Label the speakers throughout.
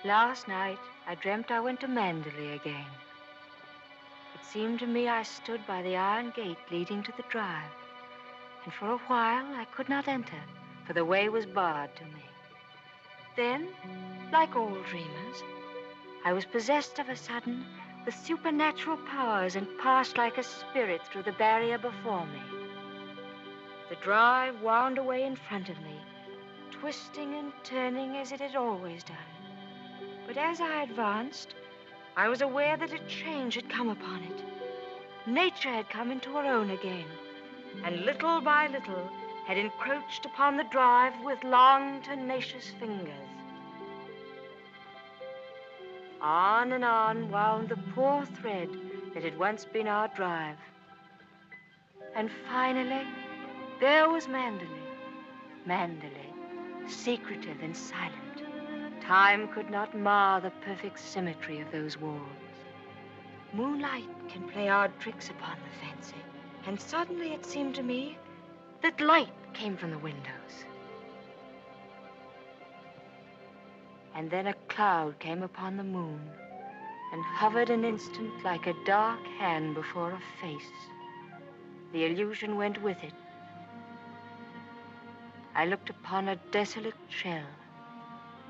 Speaker 1: Last night, I dreamt I went to Manderley again. It seemed to me I stood by the iron gate leading to the drive, and for a while I could not enter, for the way was barred to me. Then, like all dreamers, I was possessed of a sudden with supernatural powers and passed like a spirit through the barrier before me. The drive wound away in front of me, twisting and turning as it had always done. But as I advanced, I was aware that a change had come upon it. Nature had come into her own again, and little by little had encroached upon the drive with long, tenacious fingers. On and on wound the poor thread that had once been our drive. And finally, there was Manderley. Manderley, secretive and silent. Time could not mar the perfect symmetry of those walls. Moonlight can play odd tricks upon the fancy. And suddenly it seemed to me that light came from the windows. And then a cloud came upon the moon and hovered an instant like a dark hand before a face. The illusion went with it. I looked upon a desolate shell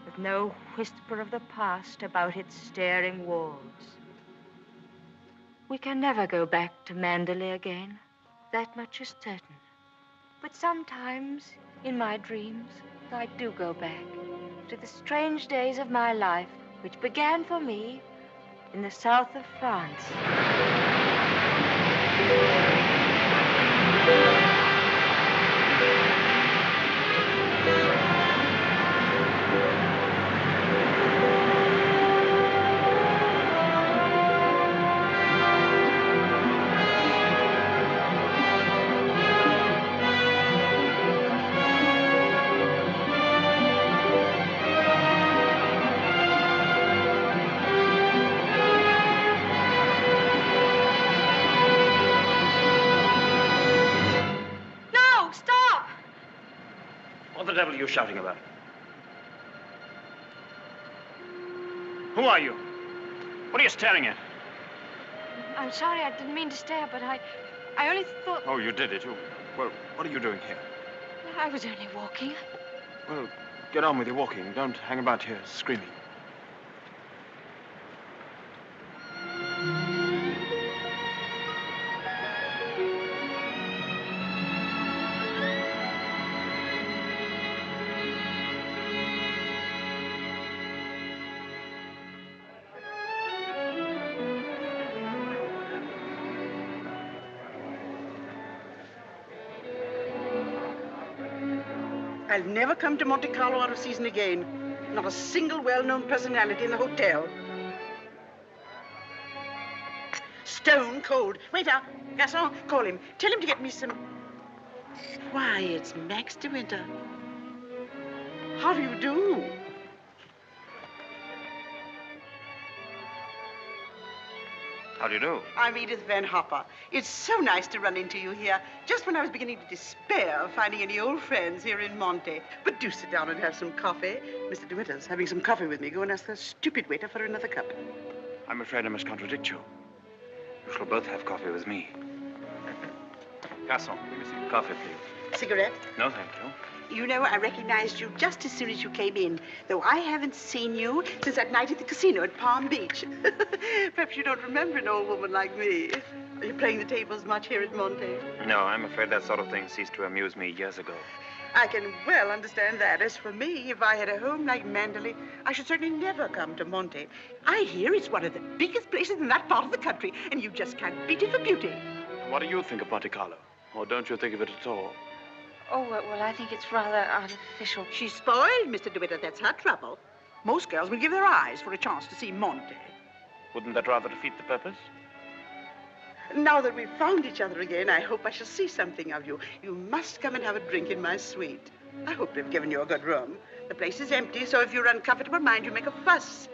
Speaker 1: with no whisper of the past about its staring walls. We can never go back to Manderley again. That much is certain. But sometimes, in my dreams, I do go back to the strange days of my life, which began for me in the south of France.
Speaker 2: What the devil are you shouting about? Who are you? What are you staring at?
Speaker 1: I'm sorry, I didn't mean to stare, but I only thought...
Speaker 2: Oh, you did it. Well, what are you doing here?
Speaker 1: I was only walking.
Speaker 2: Well, get on with your walking. Don't hang about here screaming.
Speaker 3: I'll never come to Monte Carlo out of season again. Not a single well-known personality in the hotel. Stone cold. Waiter, garçon, call him. Tell him to get me some... Why, it's Max de Winter. How do you do?
Speaker 2: How do you do?
Speaker 3: I'm Edith Van Hopper. It's so nice to run into you here, just when I was beginning to despair of finding any old friends here in Monte. But do sit down and have some coffee. Mr. de Winter's having some coffee with me. Go and ask the stupid waiter for another cup.
Speaker 2: I'm afraid I must contradict you. You shall both have coffee with me. Garçon, give me some coffee, please.
Speaker 3: Cigarette?
Speaker 2: No, thank you.
Speaker 3: You know, I recognized you just as soon as you came in, though I haven't seen you since that night at the casino at Palm Beach. Perhaps you don't remember an old woman like me. Are you playing the tables much here at Monte?
Speaker 2: No, I'm afraid that sort of thing ceased to amuse me years ago.
Speaker 3: I can well understand that. As for me, if I had a home like Manderley, I should certainly never come to Monte. I hear it's one of the biggest places in that part of the country, and you just can't beat it for beauty.
Speaker 2: What do you think of Monte Carlo? Or don't you think of it at all?
Speaker 1: Oh, well, I think it's rather artificial.
Speaker 3: She's spoiled, Mr. de Winter. That's her trouble. Most girls will give their eyes for a chance to see Monte.
Speaker 2: Wouldn't that rather defeat the purpose?
Speaker 3: Now that we've found each other again, I hope I shall see something of you. You must come and have a drink in my suite. I hope they've given you a good room. The place is empty, so if you're uncomfortable, mind you make a fuss.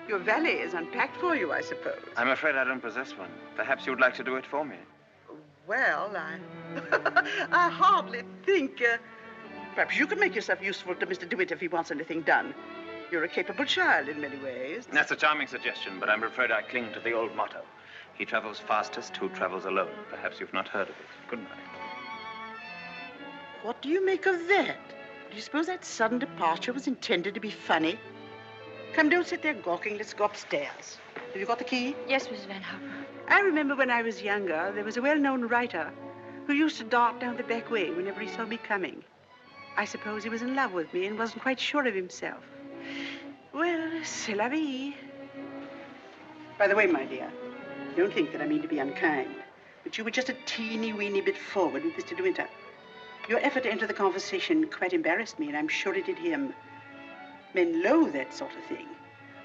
Speaker 3: Your valet is unpacked for you, I suppose.
Speaker 2: I'm afraid I don't possess one. Perhaps you'd like to do it for me.
Speaker 3: Well, I hardly think... perhaps you could make yourself useful to Mr. de Winter if he wants anything done. You're a capable child in many ways.
Speaker 2: That's a charming suggestion, but I'm afraid I cling to the old motto. He travels fastest who travels alone. Perhaps you've not heard of it. Good night.
Speaker 3: What do you make of that? Do you suppose that sudden departure was intended to be funny? Come, don't sit there gawking. Let's go upstairs. Have you got the key?
Speaker 1: Yes, Mrs. Van Hopper.
Speaker 3: I remember when I was younger, there was a well-known writer who used to dart down the back way whenever he saw me coming. I suppose he was in love with me and wasn't quite sure of himself. Well, c'est la vie. By the way, my dear, don't think that I mean to be unkind, but you were just a teeny-weeny bit forward with Mr. de Winter. Your effort to enter the conversation quite embarrassed me, and I'm sure it did him. Men loathe that sort of thing.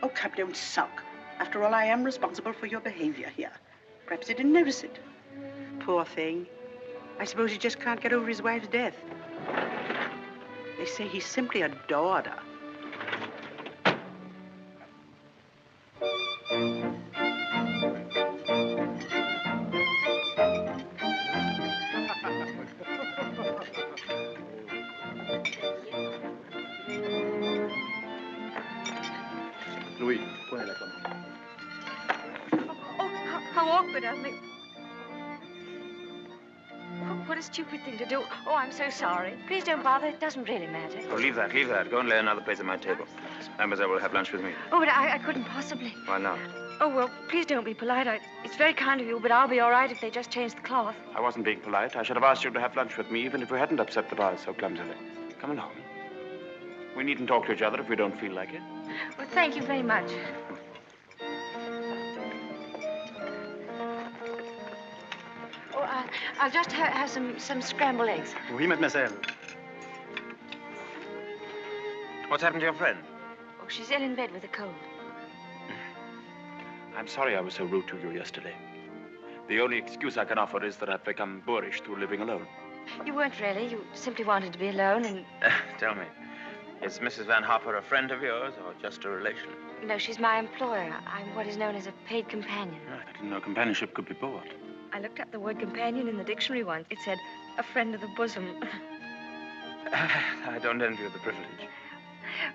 Speaker 3: Oh, come, don't sulk. After all, I am responsible for your behavior here. Perhaps he didn't notice it. Poor thing. I suppose he just can't get over his wife's death. They say he simply adored her.
Speaker 2: Louis, prenez la commande.
Speaker 1: Oh, how awkward of me. Oh, what a stupid thing to do. Oh, I'm so sorry. Please don't bother. It doesn't really matter.
Speaker 2: Oh, leave that, leave that. Go and lay another place at my table. Mademoiselle will have lunch with me.
Speaker 1: Oh, but I couldn't possibly.
Speaker 2: Why not?
Speaker 1: Oh, well, please don't be polite. It's very kind of you, but I'll be all right if they just change the cloth.
Speaker 2: I wasn't being polite. I should have asked you to have lunch with me, even if we hadn't upset the bars so clumsily. Come along. We needn't talk to each other if we don't feel like it.
Speaker 1: Well, thank you very much. Oh, I'll just have some scrambled eggs.
Speaker 2: Oui, mademoiselle. What's happened to your friend?
Speaker 1: Oh, she's ill in bed with a cold.
Speaker 2: I'm sorry I was so rude to you yesterday. The only excuse I can offer is that I've become boorish through living alone.
Speaker 1: You weren't really. You simply wanted to be alone and...
Speaker 2: Tell me, is Mrs. Van Hopper a friend of yours or just a relation?
Speaker 1: No, she's my employer. I'm what is known as a paid companion.
Speaker 2: I didn't know companionship could be bought.
Speaker 1: I looked up the word companion in the dictionary once. It said, a friend of the bosom.
Speaker 2: I don't envy you the privilege.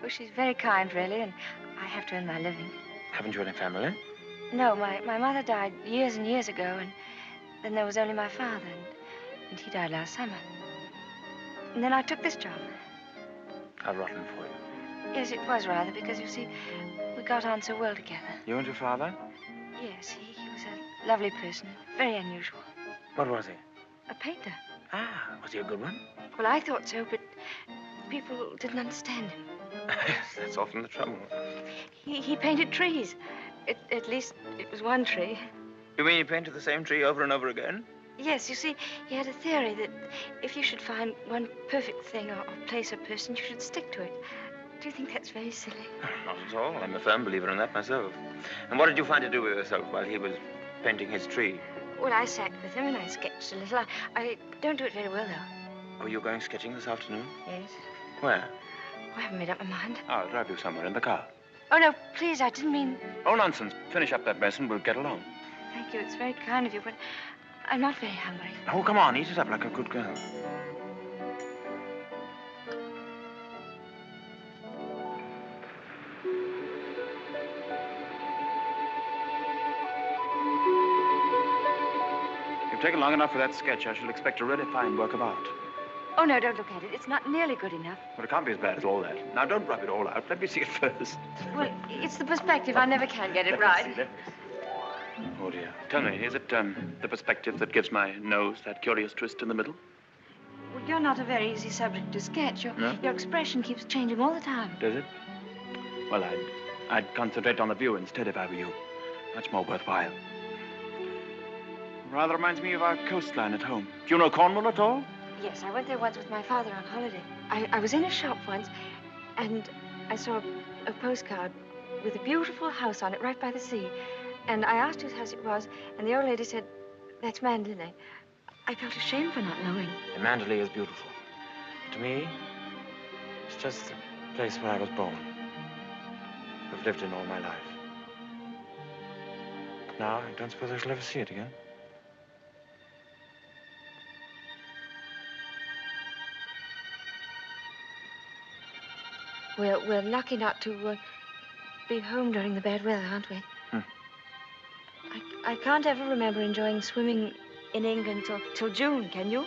Speaker 1: Well, she's very kind, really, and I have to earn my living.
Speaker 2: Haven't you any family?
Speaker 1: No, my mother died years and years ago, and then there was only my father, and he died last summer. And then I took this job.
Speaker 2: How rotten for you.
Speaker 1: Yes, it was rather, because, you see, we got on so well together.
Speaker 2: You and your father?
Speaker 1: Yes, he was a lovely person, very unusual.
Speaker 2: What was he?
Speaker 1: A painter.
Speaker 2: Ah, was he a good one?
Speaker 1: Well, I thought so, but people didn't understand him.
Speaker 2: Yes, that's often the trouble.
Speaker 1: He painted trees. At least it was one tree.
Speaker 2: You mean he painted the same tree over and over again?
Speaker 1: Yes, you see, he had a theory that if you should find one perfect thing or place or person, you should stick to it. Do you think that's very silly?
Speaker 2: Not at all. I'm a firm believer in that myself. And what did you find to do with yourself while he was painting his tree?
Speaker 1: Well, I sat with him and I sketched a little. I don't do it very well, though.
Speaker 2: Oh, you're going sketching this afternoon?
Speaker 1: Yes.
Speaker 2: Where?
Speaker 1: I haven't made up my mind.
Speaker 2: I'll drive you somewhere in the car.
Speaker 1: Oh, no, please, I didn't mean...
Speaker 2: Oh, nonsense. Finish up that mess and we'll get along.
Speaker 1: Thank you. It's very kind of you, but I'm not very hungry.
Speaker 2: Oh, come on. Eat it up like a good girl. You've taken long enough for that sketch. I shall expect a really fine work of art.
Speaker 1: Oh, no, don't look at it. It's not nearly good enough.
Speaker 2: Well, it can't be as bad as all that. Now, don't rub it all out. Let me see it first.
Speaker 1: Well, it's the perspective. I never can get it
Speaker 2: Let
Speaker 1: right.
Speaker 2: me see, let me see. Oh, dear. Tell me, is it the perspective that gives my nose that curious twist in the middle?
Speaker 1: Well, you're not a very easy subject to sketch. Your expression keeps changing all the time.
Speaker 2: Does it? Well, I'd concentrate on the view instead if I were you. Much more worthwhile. Rather reminds me of our coastline at home. Do you know Cornwall at all?
Speaker 1: Yes, I went there once with my father on holiday. I was in a shop once, and I saw a postcard with a beautiful house on it right by the sea. And I asked whose house it was, and the old lady said, that's Manderley. I felt ashamed for not knowing.
Speaker 2: Manderley is beautiful. To me, it's just the place where I was born. I've lived in all my life. Now, I don't suppose I shall ever see it again.
Speaker 1: We're lucky not to be home during the bad weather, aren't we? I can't ever remember enjoying swimming in England till June, can you?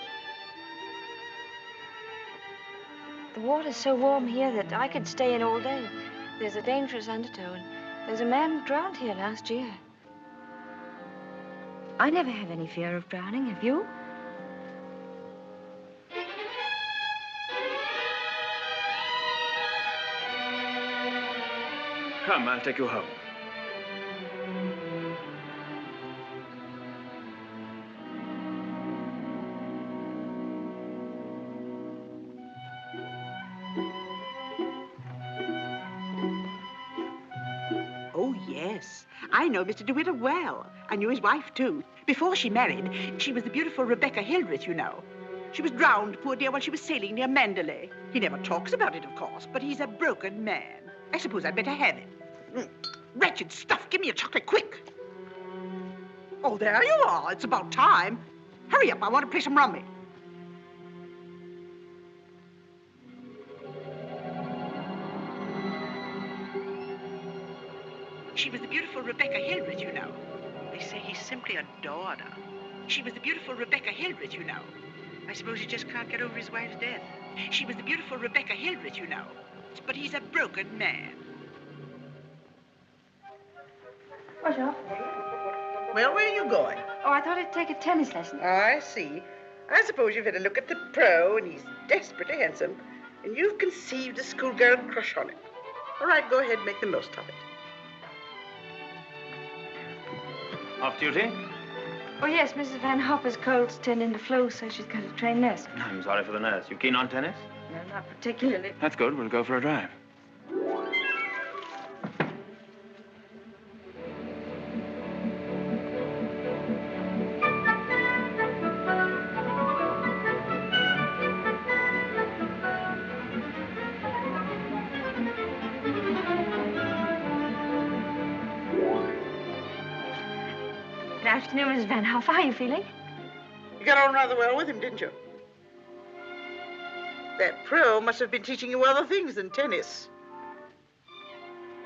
Speaker 1: The water's so warm here that I could stay in all day. There's a dangerous undertow, and there's a man who drowned here last year. I never have any fear of drowning, have you?
Speaker 2: Come, I'll take you home.
Speaker 3: Oh, yes. I know Mr. de Winter well. I knew his wife, too. Before she married, she was the beautiful Rebecca Hildreth, you know. She was drowned, poor dear, while she was sailing near Manderley. He never talks about it, of course, but he's a broken man. I suppose I'd better have it. Wretched stuff. Give me a chocolate, quick. Oh, there you are. It's about time. Hurry up. I want to play some rummy. She was the beautiful Rebecca Hildreth, you know. They say he simply adored her. She was the beautiful Rebecca Hildreth, you know. I suppose he just can't get over his wife's death. She was the beautiful Rebecca Hildreth, you know. But he's a broken man.
Speaker 1: Bonjour.
Speaker 3: Well, where are you going?
Speaker 1: Oh, I thought I'd take a tennis lesson.
Speaker 3: Oh, I see. I suppose you've had a look at the pro, and he's desperately handsome, and you've conceived a schoolgirl crush on him. All right, go ahead, make the most of it.
Speaker 2: Off duty?
Speaker 1: Oh, yes, Mrs. Van Hopper's cold's turned into flu, so she's got to train nurse.
Speaker 2: I'm sorry for the nurse. You keen on tennis?
Speaker 1: No, not particularly.
Speaker 2: That's good. We'll go for a drive.
Speaker 1: Good afternoon, Mrs. Van Hopper. How are you feeling?
Speaker 3: You got on rather well with him, didn't you? That pro must have been teaching you other things than tennis.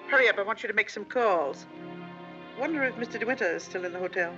Speaker 3: Hurry up, I want you to make some calls. Wonder if Mr. de Winter is still in the hotel.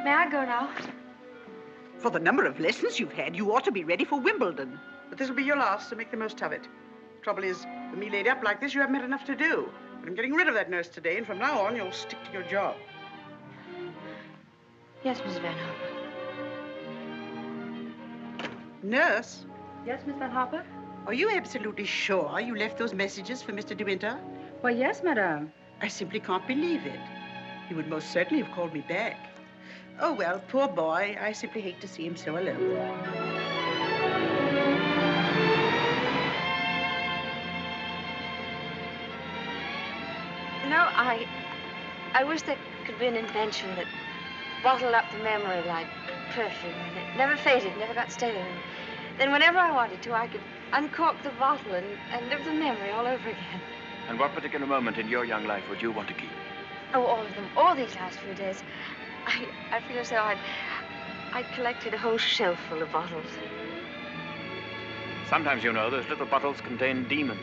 Speaker 1: May I go now?
Speaker 3: For the number of lessons you've had, you ought to be ready for Wimbledon. But this will be your last, so make the most of it. Trouble is, with me laid up like this, you haven't had enough to do. But I'm getting rid of that nurse today, and from now on, you'll stick to your job.
Speaker 1: Yes, Mrs. Van Hopper.
Speaker 3: Nurse,
Speaker 1: Yes, Miss Van Hopper?
Speaker 3: are you absolutely sure you left those messages for Mr. de Winter?
Speaker 1: Why, yes, madame.
Speaker 3: I simply can't believe it. He would most certainly have called me back. Oh, well, poor boy. I simply hate to see him so alone.
Speaker 1: You know, I wish there could be an invention that bottled up the memory like perfume, and it never faded, never got stale. And then whenever I wanted to, I could uncork the bottle and live the memory all over again.
Speaker 2: And what particular moment in your young life would you want to keep?
Speaker 1: Oh, all of them, all these last few days. I feel as though I'd collected a whole shelf full of bottles.
Speaker 2: Sometimes, you know, those little bottles contain demons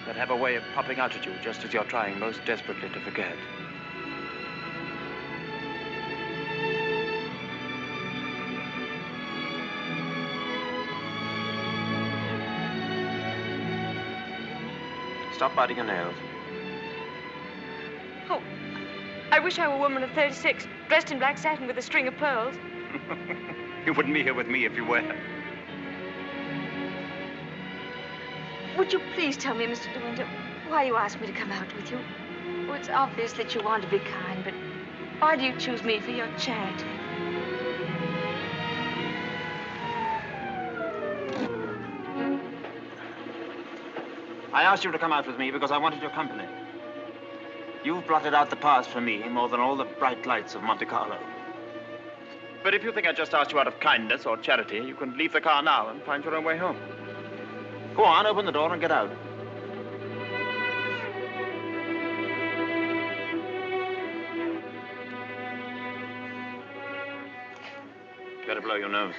Speaker 2: that have a way of popping out at you just as you're trying most desperately to forget. Stop biting your nails.
Speaker 1: Oh, I I wish I were a woman of 36, dressed in black satin with a string of pearls.
Speaker 4: You wouldn't be here with me if you were.
Speaker 1: Would you please tell me, Mr. De Winter, why you asked me to come out with you? Well, it's obvious that you want to be kind, but why do you choose me for your charity?
Speaker 4: I asked you to come out with me because I wanted your company. You've blotted out the past for me more than all the bright lights of Monte Carlo. But if you think I just asked you out of kindness or charity, you can leave the car now and find your own way home. Go on, open the door and get out. Better blow your nose.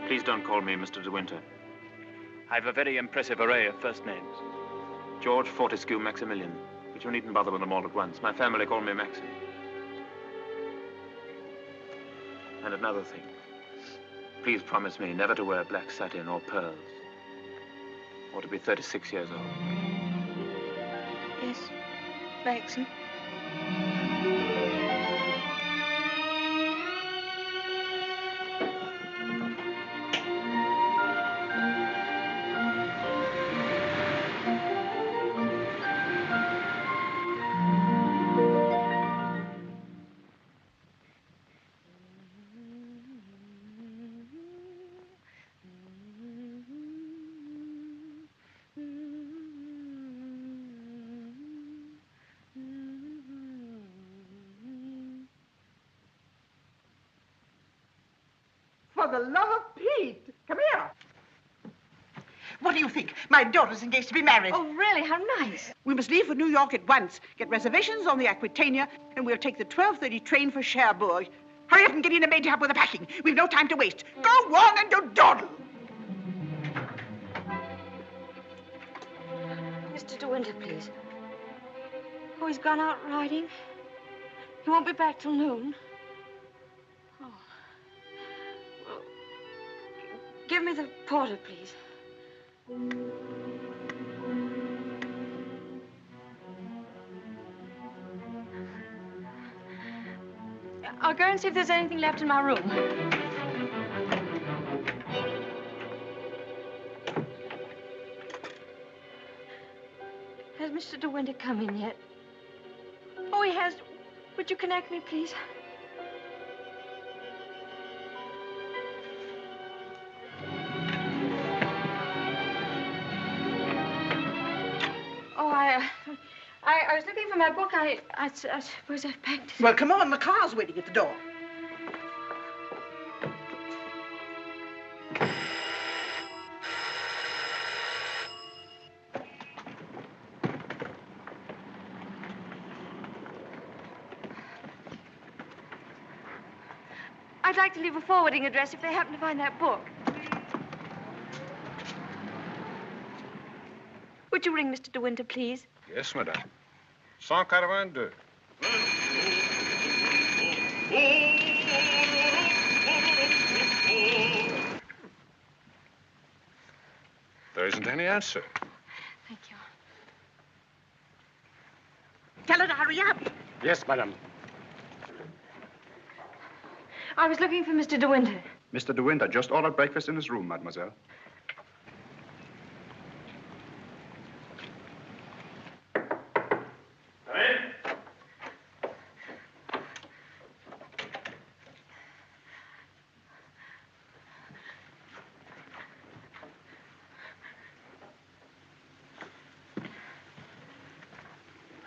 Speaker 4: Please don't call me Mr. De Winter. I've a very impressive array of first names. George, Fortescue, Maximilian. But you needn't bother with them all at once. My family call me Maxim. And another thing. Please promise me never to wear black satin or pearls. Or to be 36 years old.
Speaker 1: Yes, Maxim.
Speaker 3: For the love of Pete, come here. What do you think? My daughter's engaged to be married.
Speaker 1: Oh, really? How nice.
Speaker 3: We must leave for New York at once. Get reservations on the Aquitania, and we'll take the 12:30 train for Cherbourg. Hurry up and get in and maid to help with the packing. We've no time to waste. Go on and do dawdle.
Speaker 1: Mr. De Winter, please. Oh, he's gone out riding. He won't be back till noon. Oh. Well, give me the porter, please. I'll go and see if there's anything left in my room. Has Mr. De Winter come in yet? Oh, he has. Would you connect me, please? Oh, I was looking for my book. I suppose I've packed it.
Speaker 3: Well, come on. The car's waiting at the door.
Speaker 1: I'd like to leave a forwarding address if they happen to find that book. Would you ring Mr. De Winter, please?
Speaker 5: Yes, madame. 182. There isn't any answer.
Speaker 1: Thank you.
Speaker 3: Tell her to hurry up.
Speaker 5: Yes, madame.
Speaker 1: I was looking for Mr. De Winter.
Speaker 6: Mr. De Winter just ordered breakfast in his room, mademoiselle.
Speaker 4: Come in.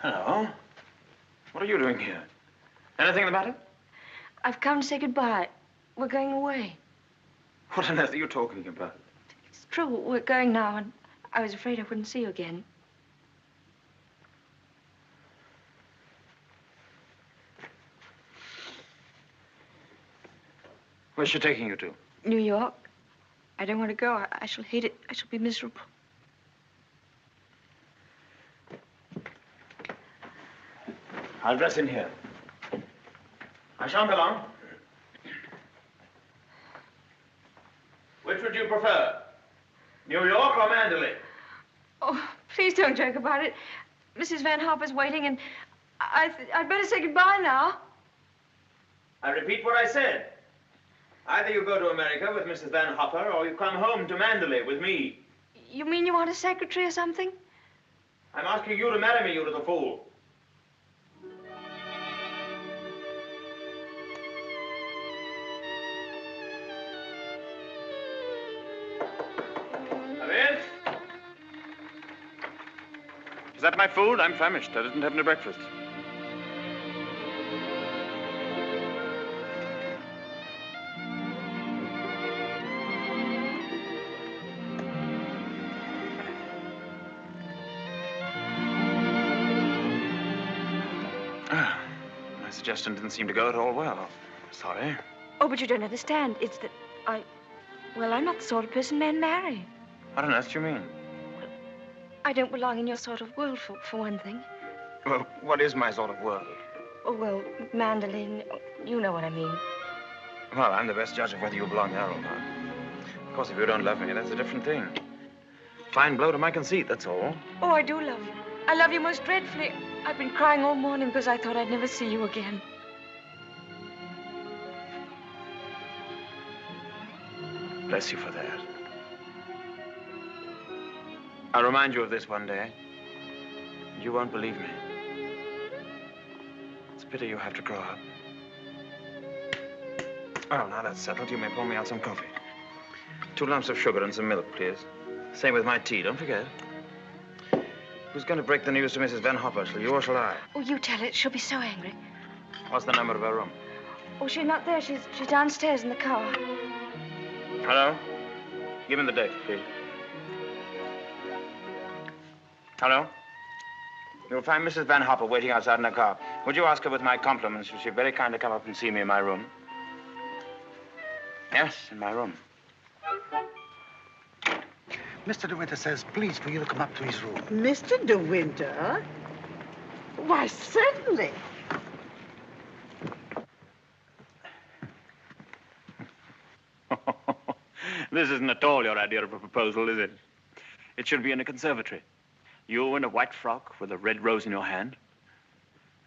Speaker 4: Hello. What are you doing here? Anything the matter?
Speaker 1: I've come to say goodbye. We're going away.
Speaker 4: What on earth are you talking about?
Speaker 1: It's true. We're going now, and I was afraid I wouldn't see you again.
Speaker 4: Where's she taking you to?
Speaker 1: New York. I don't want to go. I shall hate it. I shall be miserable.
Speaker 4: I'll dress in here. I shan't be long. Which would you prefer? New York or Manderley?
Speaker 1: Oh, please don't joke about it. Mrs. Van Hopper's waiting, and I'd better say goodbye now.
Speaker 4: I repeat what I said. Either you go to America with Mrs. Van Hopper, or you come home to Manderley with me.
Speaker 1: You mean you want a secretary or something?
Speaker 4: I'm asking you to marry me, you little fool. Come in. Is that my food? I'm famished. I didn't have any breakfast. My suggestion didn't seem to go at all well. Sorry.
Speaker 1: Oh, but you don't understand. It's that well, I'm not the sort of person men marry.
Speaker 4: What on earth do you mean?
Speaker 1: I don't belong in your sort of world, for one thing.
Speaker 4: Well, what is my sort of world?
Speaker 1: Oh, well, Manderley, you know what I mean.
Speaker 4: Well, I'm the best judge of whether you belong there or not. Of course, if you don't love me, that's a different thing. Fine blow to my conceit, that's all.
Speaker 1: Oh, I do love you. I love you most dreadfully. I've been crying all morning because I thought I'd never see you again.
Speaker 4: Bless you for that. I'll remind you of this one day. You won't believe me. It's a pity you have to grow up. Oh, now that's settled. You may pour me out some coffee. 2 lumps of sugar and some milk, please. Same with my tea, don't forget. Who's going to break the news to Mrs. Van Hopper? Shall you or shall I?
Speaker 1: Oh, you tell it. She'll be so angry.
Speaker 4: What's the number of her room?
Speaker 1: Oh, she's not there. She's downstairs in the car.
Speaker 4: Hello? Give me the date, please. Hello? You'll find Mrs. Van Hopper waiting outside in her car. Would you ask her with my compliments if she'd very kindly come up and see me in my room? Yes, in my room.
Speaker 7: Mr. De Winter says, please, for you to come up to his room.
Speaker 3: Mr. De Winter? Why, certainly.
Speaker 4: This isn't at all your idea of a proposal, is it? It should be in a conservatory. You in a white frock with a red rose in your hand,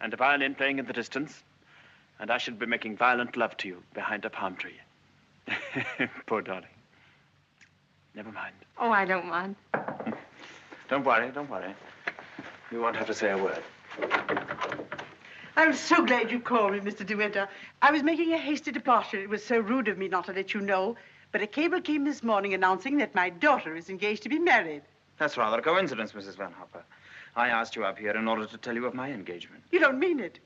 Speaker 4: and a violin playing in the distance, and I should be making violent love to you behind a palm tree. Poor darling. Never mind.
Speaker 1: Oh, I don't mind.
Speaker 4: Don't worry, don't worry. You won't have to say a word.
Speaker 3: I'm so glad you called me, Mr. De Winter. I was making a hasty departure. It was so rude of me not to let you know. But a cable came this morning announcing that my daughter is engaged to be married.
Speaker 4: That's rather a coincidence, Mrs. Van Hopper. I asked you up here in order to tell you of my engagement.
Speaker 3: You don't mean it?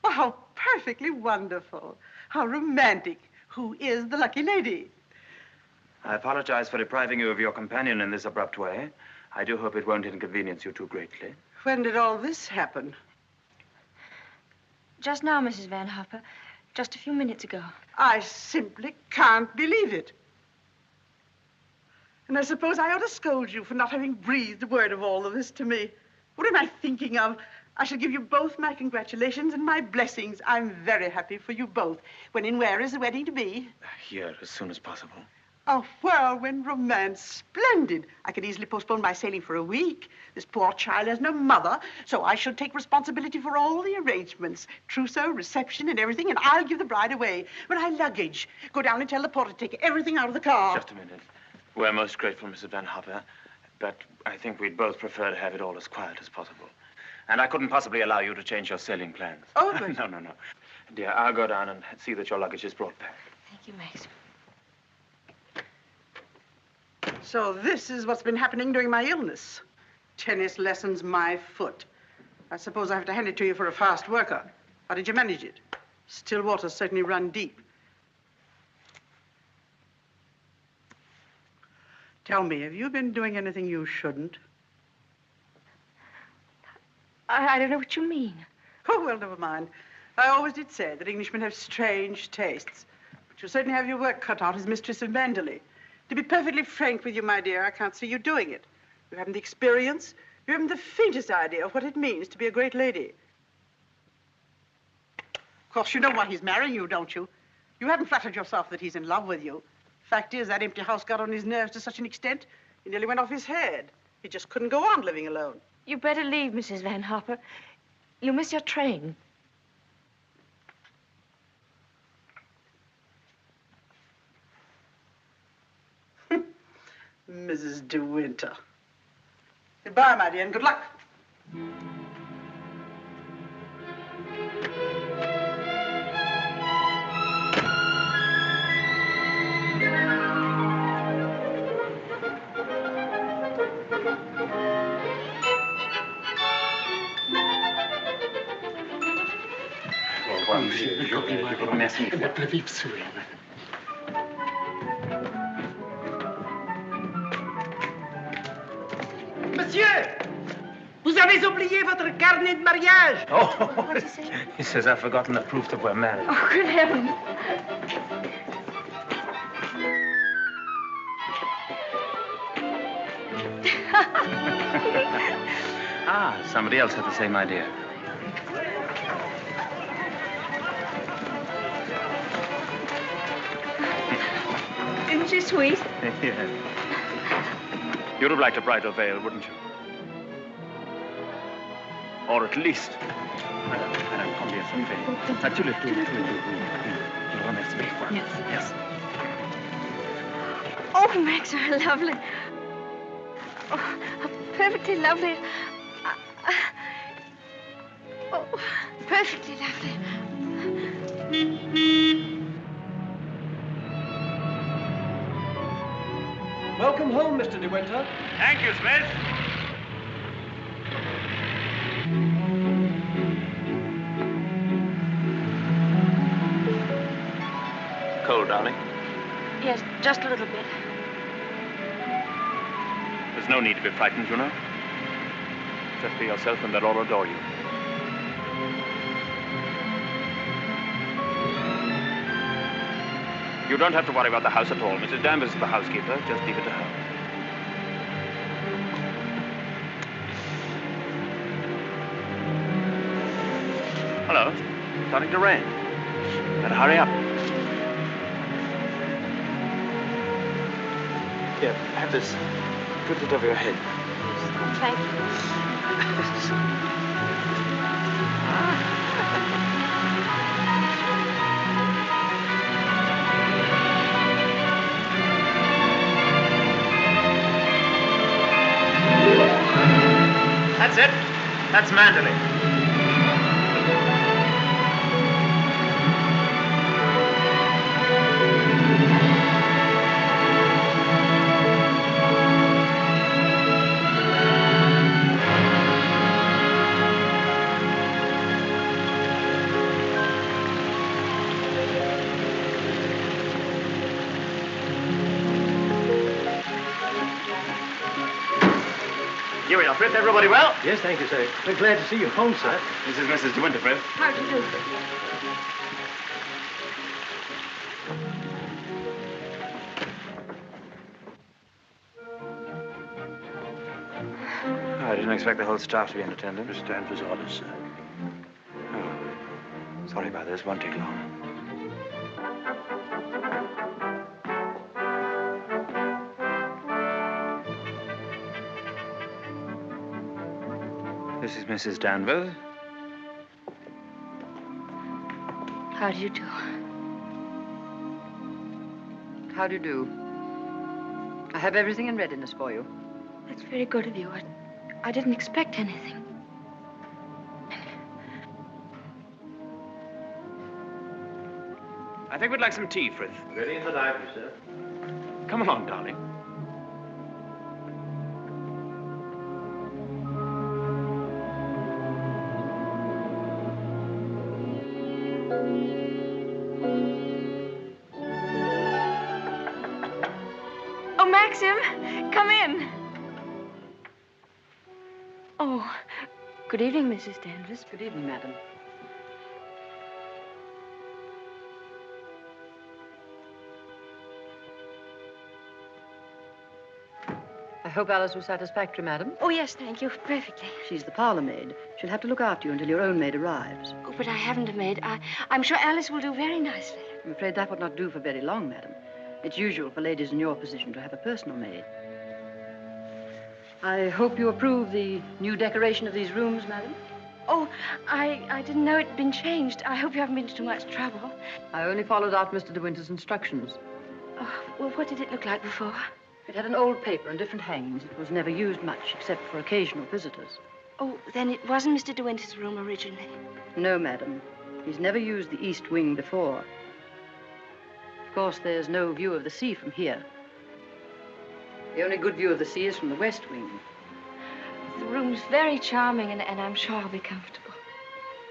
Speaker 3: Oh, how perfectly wonderful. How romantic. Who is the lucky lady?
Speaker 4: I apologize for depriving you of your companion in this abrupt way. I do hope it won't inconvenience you too greatly.
Speaker 3: When did all this happen?
Speaker 1: Just now, Mrs. Van Hopper. Just a few minutes ago.
Speaker 3: I simply can't believe it. And I suppose I ought to scold you for not having breathed a word of all of this to me. What am I thinking of? I shall give you both my congratulations and my blessings. I'm very happy for you both. When and where is the wedding to be?
Speaker 4: Here, as soon as possible.
Speaker 3: A whirlwind romance. Splendid. I could easily postpone my sailing for a week. This poor child has no mother, so I shall take responsibility for all the arrangements. Trousseau, reception, and everything, and I'll give the bride away. My luggage. Go down and tell the porter to take everything out of the car.
Speaker 4: Just a minute. We're most grateful, Mrs. Van Hopper, but I think we'd both prefer to have it all as quiet as possible. And I couldn't possibly allow you to change your sailing plans.
Speaker 3: Oh, but...
Speaker 4: No. Dear, I'll go down and see that your luggage is brought back.
Speaker 1: Thank you, Maxim.
Speaker 3: So this is what's been happening during my illness. Tennis lessons, my foot. I suppose I have to hand it to you for a fast worker. How did you manage it? Still waters certainly run deep. Tell me, have you been doing anything you shouldn't?
Speaker 1: I don't know what you mean.
Speaker 3: Oh, well, never mind. I always did say that Englishmen have strange tastes. But you certainly have your work cut out as mistress of Manderley. To be perfectly frank with you, my dear, I can't see you doing it. You haven't the experience. You haven't the faintest idea of what it means to be a great lady. Of course, you know why he's marrying you, don't you? You haven't flattered yourself that he's in love with you. Fact is, that empty house got on his nerves to such an extent, he nearly went off his head. He just couldn't go on living alone.
Speaker 1: You better leave, Mrs. Van Hopper. You'll miss your train.
Speaker 3: Mrs. de Winter. Goodbye, my dear, and good luck.
Speaker 7: Merci. Votre vive sourire.
Speaker 3: Monsieur, vous avez oublié votre carnet de mariage.
Speaker 4: Oh,
Speaker 1: What'd he say?
Speaker 4: he says I've forgotten the proof that we're married.
Speaker 1: Oh, good heavens.
Speaker 4: Ah, somebody else had the same idea.
Speaker 1: Isn't she sweet?
Speaker 4: Yes. You'd have liked a brighter veil, wouldn't you? Or at least... Madame, combien ça fait? Ça, tu le tout. Je le remercie mille fois.
Speaker 1: Yes.
Speaker 4: Yes.
Speaker 1: Oh, Max, how lovely. Oh, how perfectly lovely. Oh, perfectly lovely.
Speaker 8: Welcome home, Mr. de Winter.
Speaker 4: Thank you, Smith. Cold, darling?
Speaker 1: Yes, just a little bit.
Speaker 4: There's no need to be frightened, you know. Just be yourself and they'll all adore you. You don't have to worry about the house at all. Mrs. Danvers is the housekeeper. Just leave it to her. Hello. Starting to rain. Better hurry up. Here, have this. Put it over your head.
Speaker 1: Thank you.
Speaker 4: That's it. That's Manderley. Here we are, Frith. Everybody well?
Speaker 8: Yes, thank you, sir. We're glad to see you home, sir.
Speaker 4: This is Mrs. de Winter, Frith.
Speaker 1: How do you do?
Speaker 2: Oh, I didn't expect the whole staff to be in attendance.
Speaker 7: Mr. Danvers' orders, sir.
Speaker 2: Oh, sorry about this. Won't take long. This is Mrs. Danvers.
Speaker 1: How do you do?
Speaker 9: How do you do? I have everything in readiness for you.
Speaker 1: That's very good of you. I didn't expect anything.
Speaker 4: I think we'd like some tea, Frith.
Speaker 8: Ready in the library, sir.
Speaker 4: Come along, darling.
Speaker 1: Oh, Maxim, come in. Oh, good evening, Mrs. Danvers.
Speaker 9: Good evening, madam. I hope Alice was satisfactory, madam.
Speaker 1: Oh, yes, thank you. Perfectly.
Speaker 9: She's the parlor maid. She'll have to look after you until your own maid arrives.
Speaker 1: Oh, but I haven't a maid. I'm sure Alice will do very nicely.
Speaker 9: I'm afraid that would not do for very long, madam. It's usual for ladies in your position to have a personal maid. I hope you approve the new decoration of these rooms, madam.
Speaker 1: Oh, I didn't know it'd been changed. I hope you haven't been to too much trouble.
Speaker 9: I only followed out Mr. De Winter's instructions.
Speaker 1: Oh, well, what did it look like before?
Speaker 9: It had an old paper and different hangings. It was never used much, except for occasional visitors.
Speaker 1: Oh, then it wasn't Mr. De Winter's room originally.
Speaker 9: No, madam. He's never used the east wing before. Of course, there's no view of the sea from here. The only good view of the sea is from the west wing.
Speaker 1: The room's very charming, and I'm sure I'll be comfortable.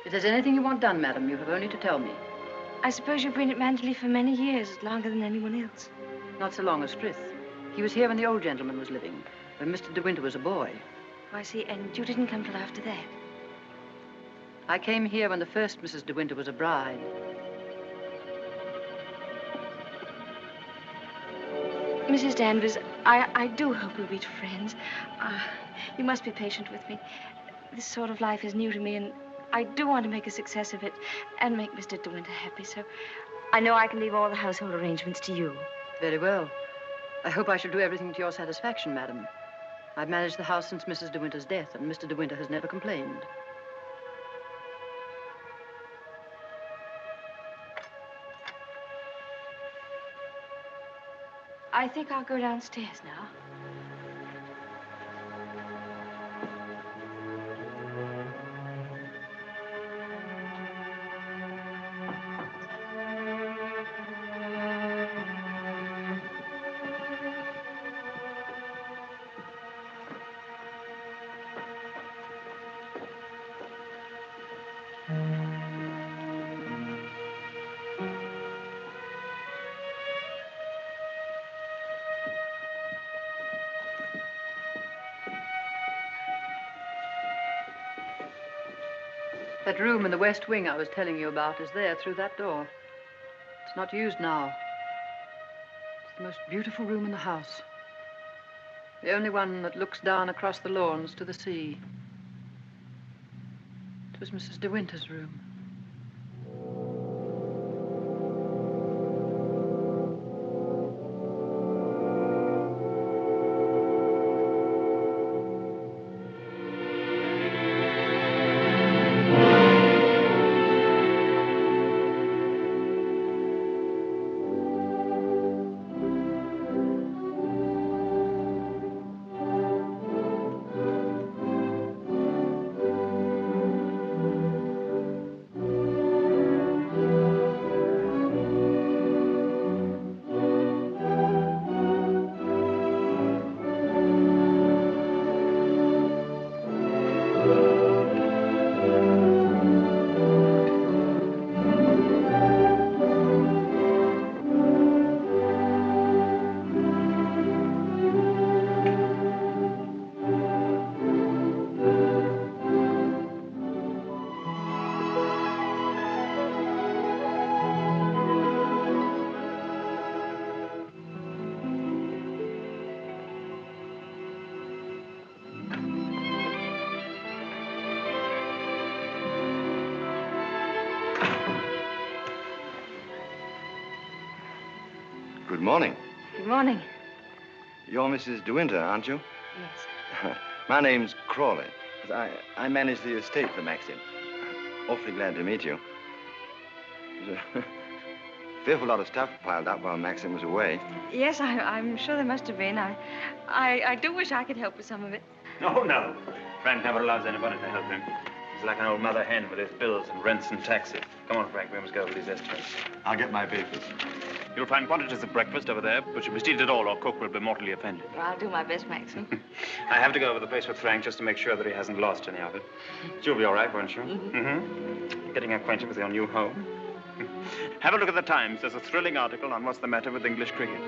Speaker 9: If there's anything you want done, madam, you have only to tell me.
Speaker 1: I suppose you've been at Manderley for many years, longer than anyone else.
Speaker 9: Not so long as Frith. He was here when the old gentleman was living, when Mr. De Winter was a boy.
Speaker 1: Oh, I see. And you didn't come till after that?
Speaker 9: I came here when the first Mrs. De Winter was a bride.
Speaker 1: Mrs. Danvers, I do hope we'll be friends. You must be patient with me. This sort of life is new to me, and I do want to make a success of it and make Mr. De Winter happy, so I know I can leave all the household arrangements to you.
Speaker 9: Very well. I hope I shall do everything to your satisfaction, madam. I've managed the house since Mrs. De Winter's death, and Mr. De Winter has never complained.
Speaker 1: I think I'll go downstairs now.
Speaker 9: That room in the west wing I was telling you about is there through that door. It's not used now. It's the most beautiful room in the house. The only one that looks down across the lawns to the sea. It was Mrs. De Winter's room.
Speaker 10: Good morning.
Speaker 1: Good morning.
Speaker 10: You're Mrs. De Winter, aren't you?
Speaker 1: Yes.
Speaker 10: My name's Crawley. I manage the estate for Maxim. Awfully glad to meet you. There's a fearful lot of stuff piled up while Maxim was away.
Speaker 1: Yes, I'm sure there must have been. I do wish I could help with some of it.
Speaker 4: Oh, no. Frank never allows anybody to help him. He's like an old mother hen with his bills and rents and taxes. Come on, Frank, we must go over these estimates.
Speaker 10: I'll get my papers.
Speaker 4: You'll find quantities of breakfast over there, but you must eat it all or cook will be mortally offended.
Speaker 1: Well, I'll do my best, Maxim.
Speaker 4: I have to go over the place with Frank just to make sure that he hasn't lost any of it. You'll be all right, won't you? Getting acquainted with your new home. Have a look at the Times. There's a thrilling article on what's the matter with English cricket.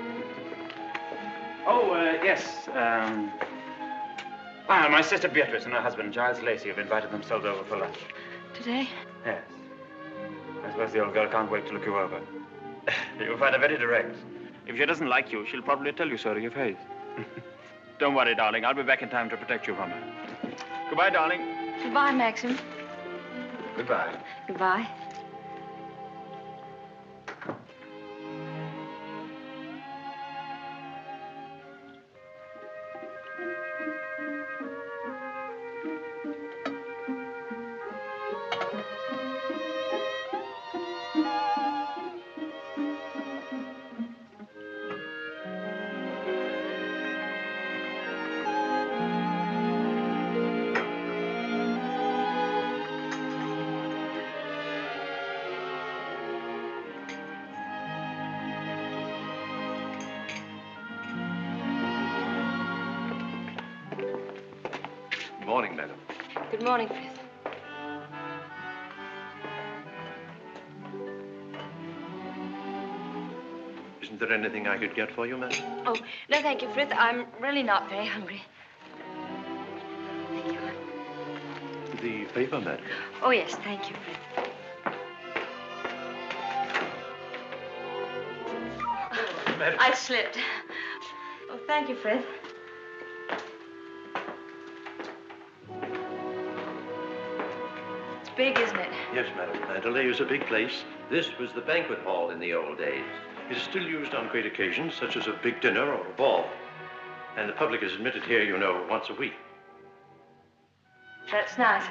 Speaker 4: Oh, yes. My sister Beatrice and her husband, Giles Lacey, have invited themselves over for lunch.
Speaker 1: Today?
Speaker 4: Yes. I suppose the old girl can't wait to look you over. You'll find her very direct. If she doesn't like you, she'll probably tell you so to your face. Don't worry, darling. I'll be back in time to protect you from her. Goodbye, darling.
Speaker 1: Goodbye, Maxim.
Speaker 10: Goodbye.
Speaker 1: Goodbye.
Speaker 11: Good morning, madam.
Speaker 1: Good morning, Frith.
Speaker 11: Isn't there anything I could get for you, madam?
Speaker 1: Oh, no, thank you, Frith. I'm really not very hungry. Thank you.
Speaker 11: The paper, madam.
Speaker 1: Oh, yes, thank you, Frith.
Speaker 11: Madam.
Speaker 1: I slipped. Oh, thank you, Frith. It's big, isn't it?
Speaker 11: Yes, madam. Manderley is a big place. This was the banquet hall in the old days. It is still used on great occasions, such as a big dinner or a ball. And the public is admitted here, you know, once a week.
Speaker 1: That's nice.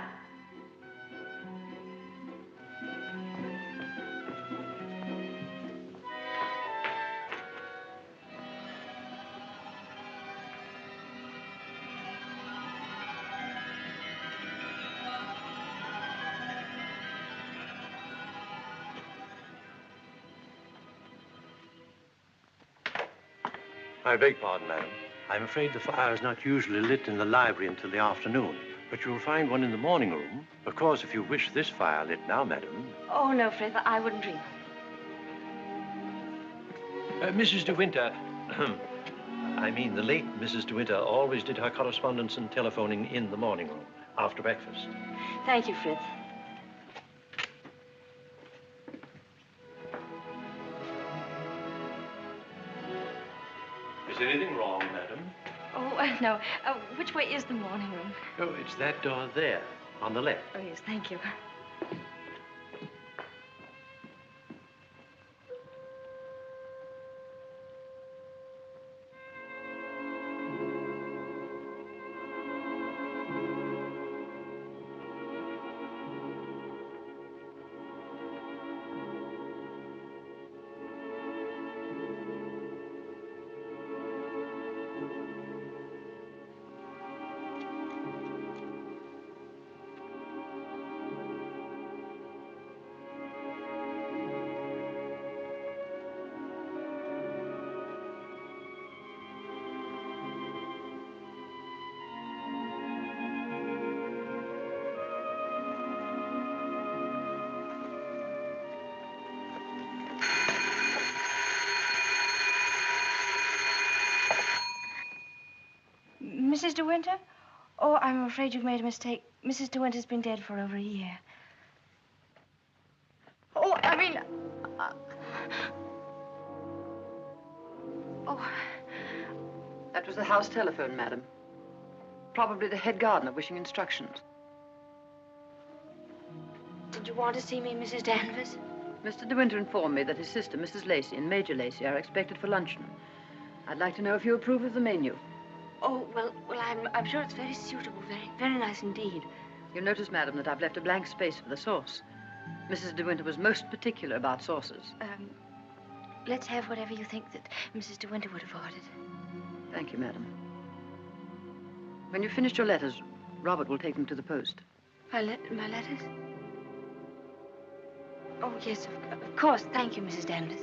Speaker 11: I beg pardon, madam. I'm afraid the fire is not usually lit in the library until the afternoon, but you'll find one in the morning room. Of course, if you wish this fire lit now, madam.
Speaker 1: Oh, no, Frith, I wouldn't dream.
Speaker 11: Mrs. de Winter, I mean the late Mrs. de Winter always did her correspondence and telephoning in the morning room after breakfast.
Speaker 1: Thank you, Frith.
Speaker 11: Is anything wrong, madam?
Speaker 1: Oh, no. Which way is the morning room?
Speaker 11: Oh, it's that door there, on the left.
Speaker 1: Oh, yes, thank you. Mrs. de Winter? Oh, I'm afraid you've made a mistake. Mrs. de Winter's been dead for over a year. Oh, I mean...
Speaker 9: Oh, that was the house telephone, madam. Probably the head gardener wishing instructions.
Speaker 1: Did you want to see me, Mrs. Danvers?
Speaker 9: Mr. de Winter informed me that his sister, Mrs. Lacey, and Major Lacey are expected for luncheon. I'd like to know if you approve of the menu.
Speaker 1: Oh, well, I'm sure it's very suitable, very nice indeed.
Speaker 9: You'll notice, madam, that I've left a blank space for the sauce. Mrs. de Winter was most particular about sauces.
Speaker 1: Let's have whatever you think that Mrs. de Winter would have ordered.
Speaker 9: Thank you, madam. When you've finished your letters, Robert will take them to the post.
Speaker 1: My letters? Oh, yes, of course. Thank you, Mrs. Danvers.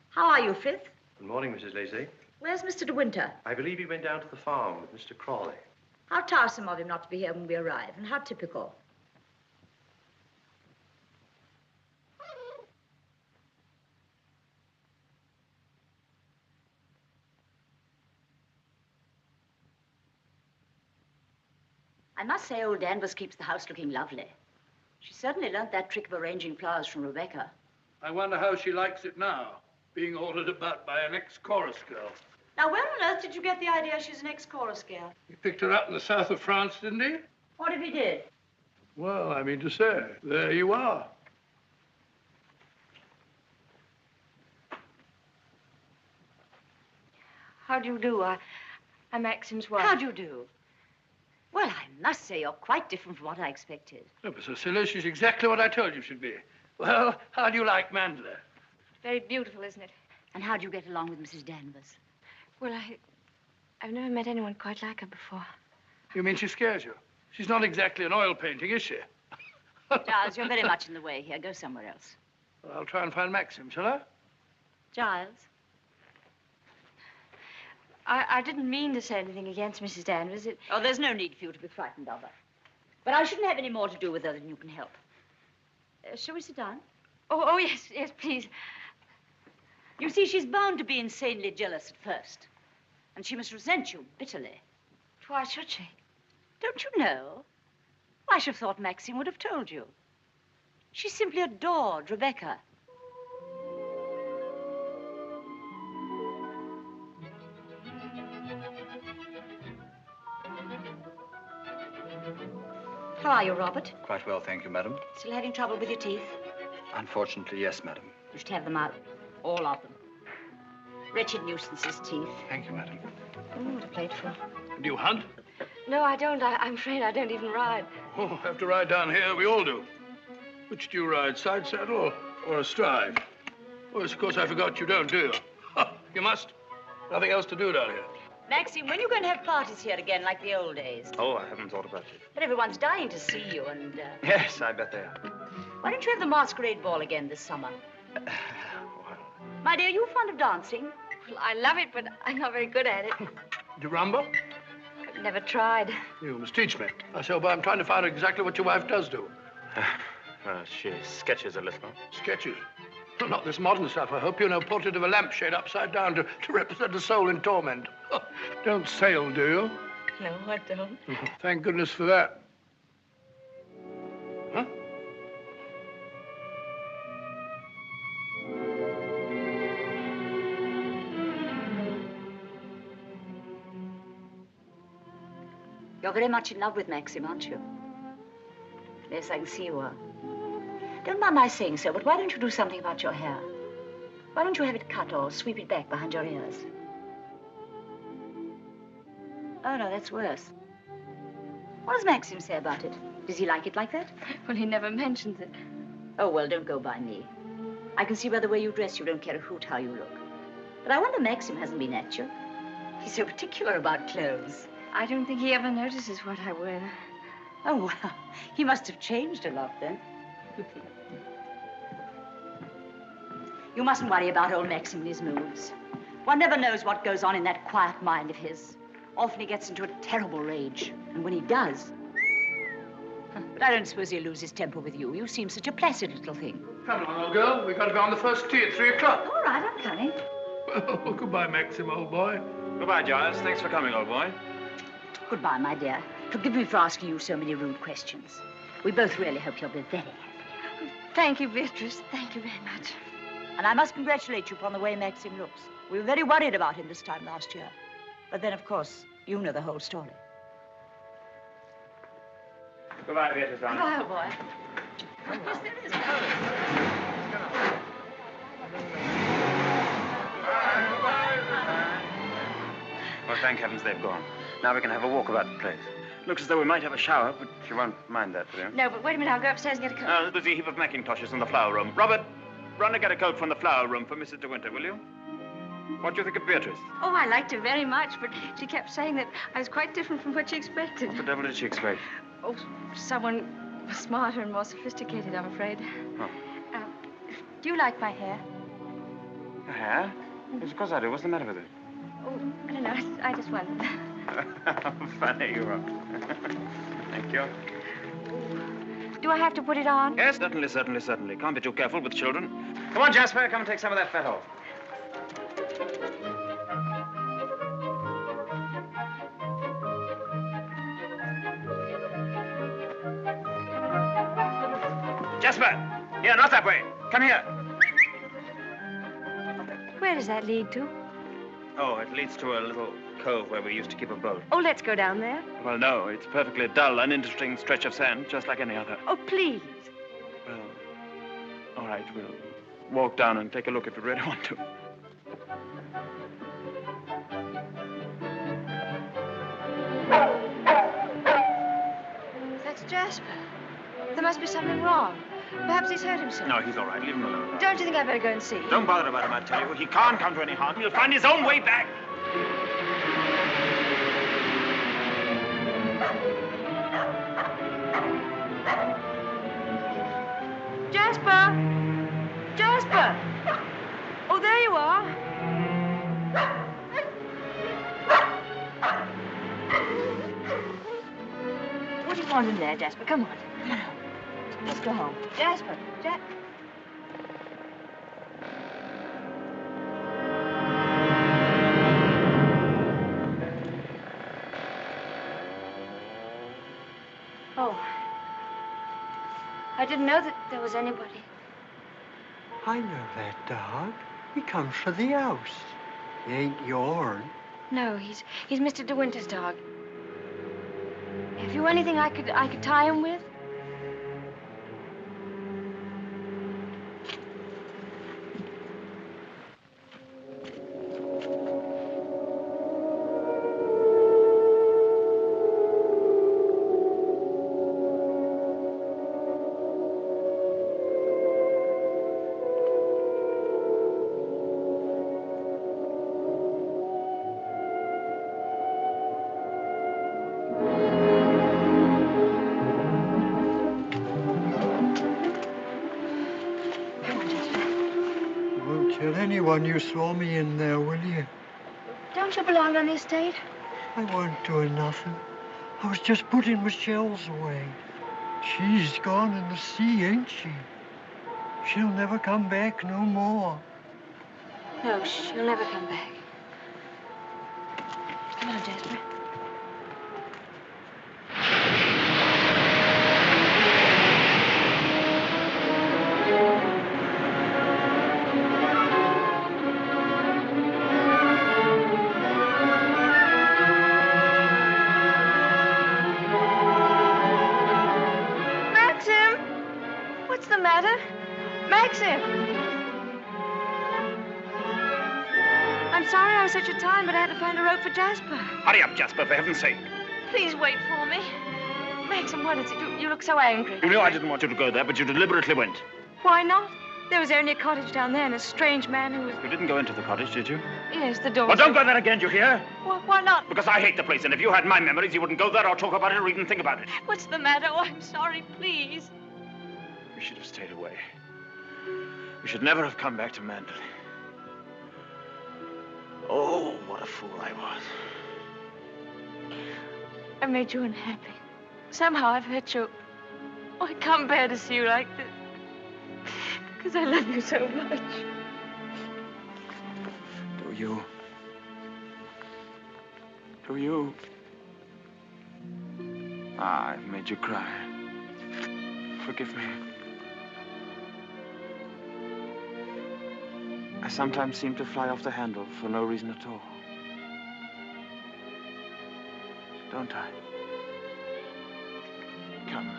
Speaker 12: How are you, Frith?
Speaker 11: Good morning, Mrs. Lacey.
Speaker 12: Where's Mr. de Winter?
Speaker 11: I believe he went down to the farm with Mr. Crawley.
Speaker 12: How tiresome of him not to be here when we arrive, and how typical. I must say old Danvers keeps the house looking lovely. She certainly learnt that trick of arranging flowers from Rebecca.
Speaker 13: I wonder how she likes it now, being ordered about by an ex-chorus girl.
Speaker 12: Now, where on earth did you get the idea she's an ex-chorus girl?
Speaker 13: He picked her up in the south of France, didn't he?
Speaker 12: What if he did?
Speaker 13: Well, I mean to say, there you are.
Speaker 1: How do you do? I'm Maxim's wife.
Speaker 12: How do you do? Well, I must say you're quite different from what I expected.
Speaker 13: Oh, but Cecilia, she's exactly what I told you she'd be. Well, how do you like Manderley?
Speaker 1: Very beautiful, isn't it?
Speaker 12: And how do you get along with Mrs. Danvers?
Speaker 1: Well, I've never met anyone quite like her before.
Speaker 13: You mean she scares you? She's not exactly an oil painting, is she?
Speaker 12: Giles, you're very much in the way here. Go somewhere else.
Speaker 13: Well, I'll try and find Maxim, shall I?
Speaker 12: Giles?
Speaker 1: I didn't mean to say anything against Mrs. Danvers.
Speaker 12: Oh, there's no need for you to be frightened of her. But I shouldn't have any more to do with her than you can help. Shall we sit down?
Speaker 1: Oh, yes, please.
Speaker 12: You see, she's bound to be insanely jealous at first. And she must resent you bitterly.
Speaker 1: Why should she?
Speaker 12: Don't you know? I should have thought Maxim would have told you. She simply adored Rebecca. How are you, Robert?
Speaker 14: Quite well, thank you, madam.
Speaker 12: Still having trouble with your teeth?
Speaker 14: Unfortunately, yes, madam.
Speaker 12: You should have them out. All of them. Wretched nuisances, teeth.
Speaker 13: Thank you, madam.
Speaker 12: Oh, what a plateful.
Speaker 13: Do you hunt?
Speaker 1: No, I don't. I'm afraid I don't even ride.
Speaker 13: Oh, have to ride down here. We all do. Which do you ride, side saddle or astride? Oh, yes, of course, I forgot you don't, do you? You must. Nothing else to do down here.
Speaker 12: Maxim, when are you going to have parties here again, like the old days?
Speaker 4: Oh, I haven't thought about it.
Speaker 12: But everyone's dying to see you, and...
Speaker 4: Yes, I bet they are.
Speaker 12: Why don't you have the masquerade ball again this summer? My dear, you fond of dancing?
Speaker 1: Well, I love it, but I'm not very good at it.
Speaker 13: Do you rumble?
Speaker 1: I've never tried.
Speaker 13: You must teach me. I say, well, I'm trying to find out exactly what your wife does do.
Speaker 4: She sketches a little.
Speaker 13: Sketches? Well, not this modern stuff, I hope. You know, portrait of a lampshade upside down to represent a soul in torment. Don't sail, do you?
Speaker 1: No, I don't.
Speaker 13: Thank goodness for that. Huh?
Speaker 12: You're very much in love with Maxim, aren't you? Yes, I can see you are. Don't mind my saying so, but why don't you do something about your hair? Why don't you have it cut or sweep it back behind your ears? Oh, no, that's worse. What does Maxim say about it? Does he like it like that?
Speaker 1: Well, he never mentions it.
Speaker 12: Oh, well, don't go by me. I can see by the way you dress you don't care a hoot how you look. But I wonder Maxim hasn't been at you. He's so particular about clothes.
Speaker 1: I don't think he ever notices what I wear.
Speaker 12: Oh, well, he must have changed a lot then. You mustn't worry about old Maxim and his moves. One never knows what goes on in that quiet mind of his. Often he gets into a terrible rage. And when he does... But I don't suppose he'll lose his temper with you. You seem such a placid little thing.
Speaker 13: Come on, old girl. We've got to be on the first tee at 3 o'clock.
Speaker 12: All right, I'm coming.
Speaker 13: Well, goodbye, Maxim, old boy.
Speaker 4: Goodbye, Giles. Thanks for coming, old boy.
Speaker 12: Goodbye, my dear. Forgive me for asking you so many rude questions. We both really hope you'll be very happy.
Speaker 1: Thank you, Beatrice. Thank you very much.
Speaker 12: And I must congratulate you upon the way Maxim looks. We were very worried about him this time last year. But then, of course, you know the whole story.
Speaker 4: Goodbye, Beatrice.
Speaker 12: Goodbye, old boy.
Speaker 1: Yes, there is.
Speaker 4: Well, thank heavens they've gone. Now we can have a walk about the place. Looks as though we might have a shower, but you won't mind that, will you?
Speaker 1: No, but wait a minute. I'll go upstairs and get a coat.
Speaker 4: There's a heap of mackintoshes in the flower room. Robert, run and get a coat from the flower room for Mrs. de Winter, will you? What do you think of Beatrice?
Speaker 1: Oh, I liked her very much, but she kept saying that I was quite different from what she expected.
Speaker 4: What the devil did she expect?
Speaker 1: Oh, someone smarter and more sophisticated, I'm afraid.
Speaker 4: Oh.
Speaker 1: Do you like my hair?
Speaker 4: Your hair? Yes, of course I do. What's the matter with it?
Speaker 1: Oh, I don't know. I just wondered.
Speaker 4: How funny you are. Thank you.
Speaker 1: Do I have to put it on?
Speaker 4: Yes, certainly, certainly, certainly. Can't be too careful with children. Come on, Jasper. Come and take some of that fat off. Jasper! Here, not that way. Come here.
Speaker 1: Where does that lead to?
Speaker 4: Oh, it leads to a little cove where we used to keep a boat.
Speaker 1: Oh, let's go down there.
Speaker 4: Well, no, it's a perfectly dull, uninteresting stretch of sand, just like any other.
Speaker 1: Oh, please.
Speaker 4: Well, all right, we'll walk down and take a look if you really want to.
Speaker 1: That's Jasper. There must be something wrong. Perhaps he's hurt himself.
Speaker 4: No, he's all right. Leave him alone.
Speaker 1: Don't you think I better go and see?
Speaker 4: Don't bother about him, I tell you. He can't come to any harm. He'll find his own way back.
Speaker 1: Jasper! Jasper! Oh, there you are. What do you want in there, Jasper? Come on. Come on home. Let's go home. Jasper! Oh. I didn't know that there was anybody.
Speaker 15: I know that dog. He comes for the house. He ain't yourn.
Speaker 1: No, he's Mr. De Winter's dog. Have you anything I could tie him with?
Speaker 15: Tell anyone you saw me in there, will you?
Speaker 1: Don't you belong on the estate?
Speaker 15: I wasn't doing nothing. I was just putting my shells away. She's gone in the sea, ain't she? She'll never come back no more.
Speaker 1: No, she'll never come back. Come on, Jasper. What's the matter? Maxim! I'm sorry I was such a time, but I had to find a rope for Jasper.
Speaker 4: Hurry up, Jasper, for heaven's sake.
Speaker 1: Please wait for me. Maxim, what is it? You look so angry.
Speaker 4: You knew I didn't want you to go there, but you deliberately went.
Speaker 1: Why not? There was only a cottage down there and a strange man who was...
Speaker 4: You didn't go into the cottage, did you?
Speaker 1: Yes, the door...
Speaker 4: Well, don't go there again, do you hear?
Speaker 1: Why not?
Speaker 4: Because I hate the place, and if you had my memories, you wouldn't go there or talk about it or even think about it.
Speaker 1: What's the matter? Oh, I'm sorry, please.
Speaker 4: We should have stayed away. We should never have come back to Manderley. Oh, what a fool I was.
Speaker 1: I made you unhappy. Somehow I've hurt you. Oh, I can't bear to see you like this. Because I love you so much.
Speaker 4: Do you? Do you? Ah, I've made you cry. Forgive me. I sometimes seem to fly off the handle for no reason at all. Don't I? Come.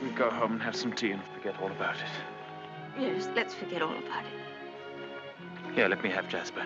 Speaker 4: We go home and have some tea and forget all about it.
Speaker 1: Yes, let's forget all about it.
Speaker 4: Here, let me have Jasper.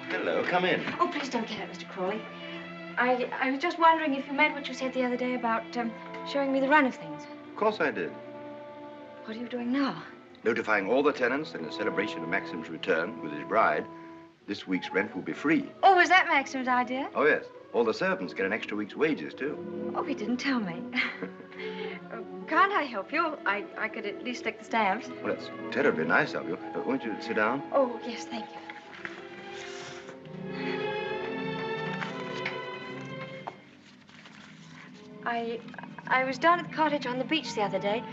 Speaker 10: Hello, come in.
Speaker 1: Oh, please don't get up, Mr. Crawley. I was just wondering if you meant what you said the other day about showing me the run of things.
Speaker 10: Of course I did.
Speaker 1: What are you doing now?
Speaker 10: Notifying all the tenants that in celebration of Maxim's return with his bride, this week's rent will be free.
Speaker 1: Oh, was that Maxim's idea?
Speaker 10: Oh, yes. All the servants get an extra week's wages, too.
Speaker 1: Oh, he didn't tell me.
Speaker 16: Can't I help you? I could at least take the stamps.
Speaker 10: Well, it's terribly nice of you. Won't you sit down?
Speaker 16: Oh, yes, thank you.
Speaker 1: I was down at the cottage on the beach the other day.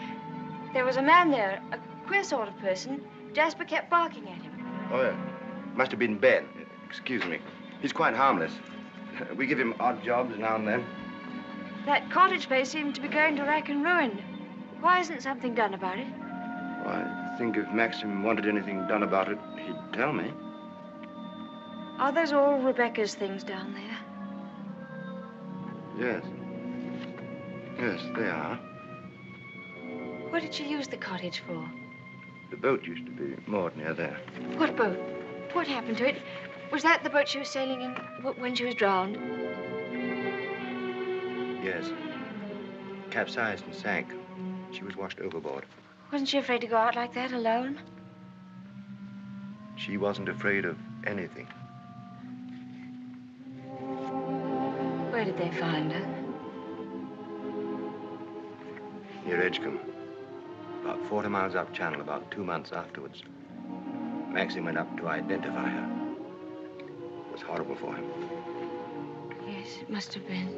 Speaker 1: There was a man there, a queer sort of person. Jasper kept barking at him.
Speaker 10: Oh, yeah. Must have been Ben. Excuse me. He's quite harmless. We give him odd jobs now and then.
Speaker 1: That cottage place seemed to be going to rack and ruin. Why isn't something done about it?
Speaker 10: Well, I think if Maxim wanted anything done about it, he'd tell me.
Speaker 1: Are those all Rebecca's things down there?
Speaker 10: Yes. Yes, they are.
Speaker 1: What did she use the cottage for?
Speaker 10: The boat used to be moored near there.
Speaker 1: What boat? What happened to it? Was that the boat she was sailing in when she was drowned?
Speaker 10: Yes. Capsized and sank. She was washed overboard.
Speaker 1: Wasn't she afraid to go out like that alone?
Speaker 10: She wasn't afraid of anything.
Speaker 1: Where did they find her?
Speaker 10: Near Edgecombe. About 40 miles up channel, about 2 months afterwards. Maxim went up to identify her. It was horrible for him.
Speaker 1: Yes, it must have been.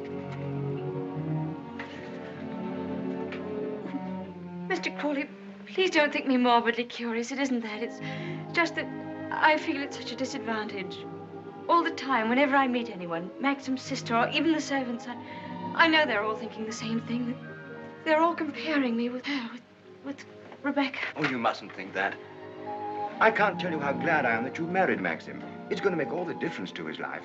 Speaker 1: Mr. Crawley, please don't think me morbidly curious. It isn't that. It's just that I feel at such a disadvantage. All the time, whenever I meet anyone, Maxim's sister or even the servants, I know they're all thinking the same thing. They're all comparing me with her, with Rebecca.
Speaker 10: Oh, you mustn't think that. I can't tell you how glad I am that you married Maxim. It's going to make all the difference to his life.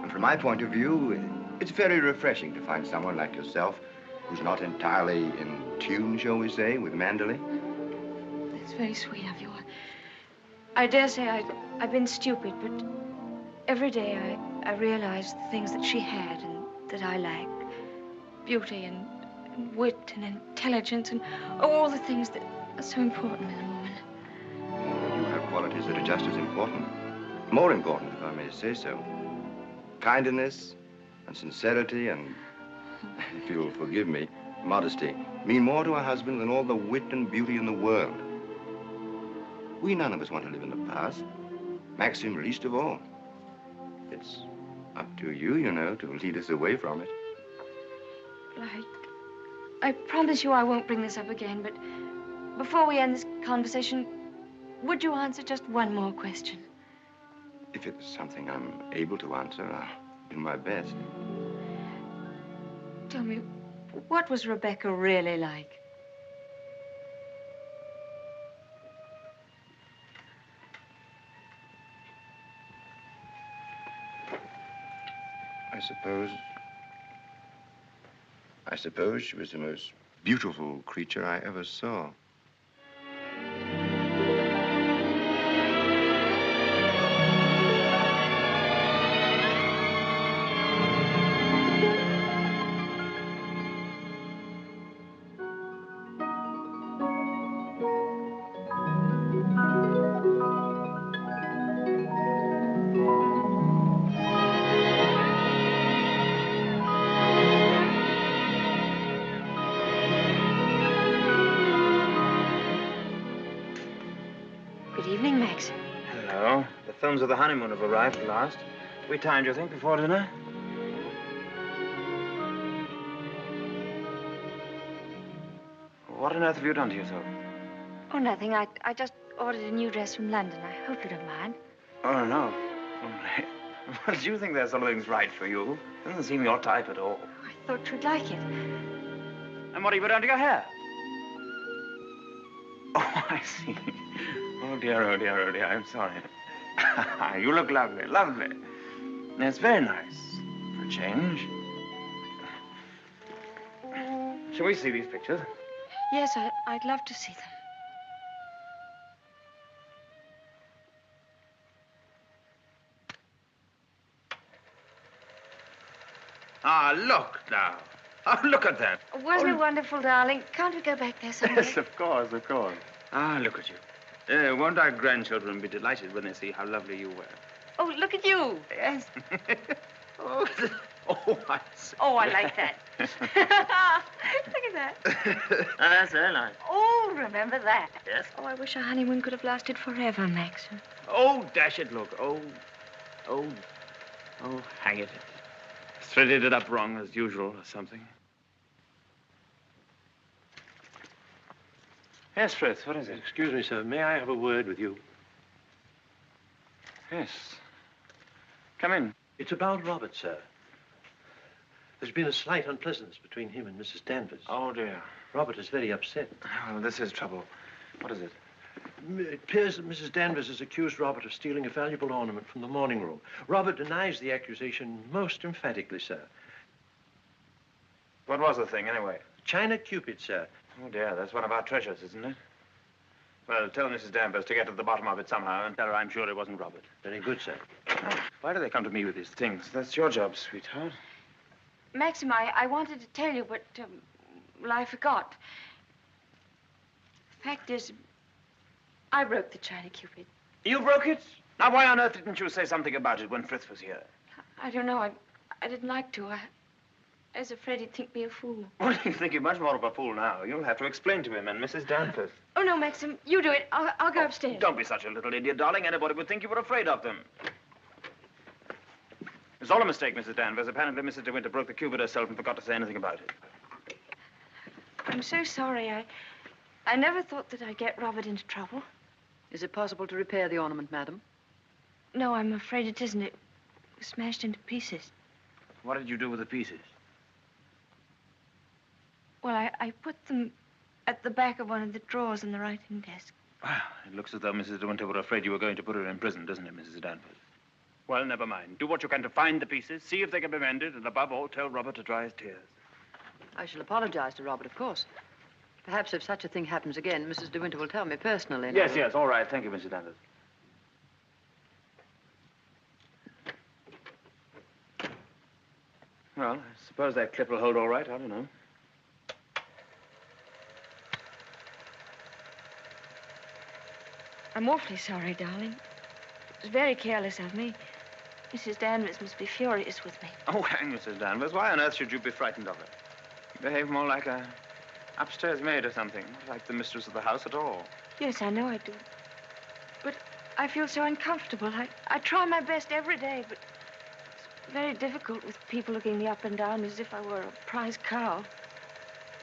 Speaker 10: And from my point of view, it's very refreshing to find someone like yourself who's not entirely in tune, shall we say, with Manderley.
Speaker 1: That's very sweet of you. I dare say I've been stupid, but every day I realize the things that she had and that I lack. Beauty and wit and intelligence and all the things that are so important in a woman.
Speaker 10: You have qualities that are just as important. More important, if I may say so. Kindness and sincerity and, if you'll forgive me, modesty mean more to a husband than all the wit and beauty in the world. We none of us want to live in the past. Maxim least of all. It's up to you, you know, to lead us away from it.
Speaker 1: I promise you I won't bring this up again, but before we end this conversation, would you answer just one more question?
Speaker 10: If it's something I'm able to answer, I'll do my best.
Speaker 1: Tell me, what was Rebecca really like?
Speaker 10: I suppose she was the most beautiful creature I ever saw.
Speaker 4: Films of the honeymoon have arrived at last. We timed, you think, before dinner? What on earth have you done to yourself?
Speaker 1: Oh, nothing. I just ordered a new dress from London. I hope you don't mind.
Speaker 4: Oh, no. Well, do you think there's something's right for you? Doesn't seem your type at all.
Speaker 1: I thought you'd like it.
Speaker 4: And what have you done to your hair? Oh, I see. Oh, dear, oh, dear, oh, dear. I'm sorry. You look lovely, lovely. It's very nice for a change. Shall we see these pictures?
Speaker 1: Yes, I'd love to see them.
Speaker 4: Ah, look now. Oh, look at that.
Speaker 1: Wasn't it wonderful, darling? Can't we go back there someday?
Speaker 4: Yes, of course, of course. Ah, look at you. Won't our grandchildren be delighted when they see how lovely you were?
Speaker 1: Oh, look at you.
Speaker 4: Yes. Oh, Oh, I see.
Speaker 16: Oh, I like that. Look at that.
Speaker 4: That's very nice.
Speaker 16: Oh, remember that.
Speaker 4: Yes.
Speaker 1: Oh, I wish our honeymoon could have lasted forever, Maxim.
Speaker 4: Oh, dash it, look. Oh, hang it. Threaded it up wrong, as usual, or something. Yes, Frith, what is it?
Speaker 11: Excuse me, sir. May I have a word with you?
Speaker 4: Yes. Come in.
Speaker 11: It's about Robert, sir. There's been a slight unpleasantness between him and Mrs. Danvers.
Speaker 4: Oh, dear.
Speaker 11: Robert is very upset.
Speaker 4: Well, this is trouble. What is it?
Speaker 11: It appears that Mrs. Danvers has accused Robert of stealing a valuable ornament from the morning room. Robert denies the accusation most emphatically, sir.
Speaker 4: What was the thing, anyway?
Speaker 11: China Cupid, sir.
Speaker 4: Oh, dear, that's one of our treasures, isn't it? Well, tell Mrs. Danvers to get to the bottom of it somehow and tell her I'm sure it wasn't Robert.
Speaker 11: Very good, sir.
Speaker 4: Oh, why do they come to me with these things? That's your job, sweetheart.
Speaker 16: Maxim, I wanted to tell you, but, well, I forgot. The fact is, I broke the China Cupid.
Speaker 4: You broke it? Now, why on earth didn't you say something about it when Frith was here?
Speaker 16: I don't know. I didn't like to. I was afraid he'd think me a fool.
Speaker 4: Well, you think you're much more of a fool now. You'll have to explain to him and Mrs. Danvers.
Speaker 16: Oh, no, Maxim. You do it. I'll go upstairs.
Speaker 4: Don't be such a little idiot, darling. Anybody would think you were afraid of them. It's all a mistake, Mrs. Danvers. Apparently, Mrs. de Winter broke the cupid herself and forgot to say anything about it.
Speaker 16: I'm so sorry. I never thought that I'd get Robert into trouble.
Speaker 9: Is it possible to repair the ornament, madam?
Speaker 16: No, I'm afraid it isn't. It was smashed into pieces.
Speaker 4: What did you do with the pieces?
Speaker 16: Well, I put them at the back of one of the drawers in the writing desk.
Speaker 4: Well, it looks as though Mrs. de Winter were afraid you were going to put her in prison, doesn't it, Mrs. Danvers? Well, never mind. Do what you can to find the pieces, see if they can be mended, and above all, tell Robert to dry his tears.
Speaker 9: I shall apologize to Robert, of course. Perhaps if such a thing happens again, Mrs. de Winter will tell me personally.
Speaker 4: Yes, yes, all right. Thank you, Mrs. Danvers. Well, I suppose that clip will hold all right. I don't know.
Speaker 16: I'm awfully sorry, darling. It was very careless of me. Mrs. Danvers must be furious with me.
Speaker 4: Oh, hang Mrs. Danvers. Why on earth should you be frightened of her? You behave more like a upstairs maid or something, not like the mistress of the house at all.
Speaker 16: Yes, I know I do. But I feel so uncomfortable. I try my best every day, but it's very difficult with people looking me up and down as if I were a prize cow.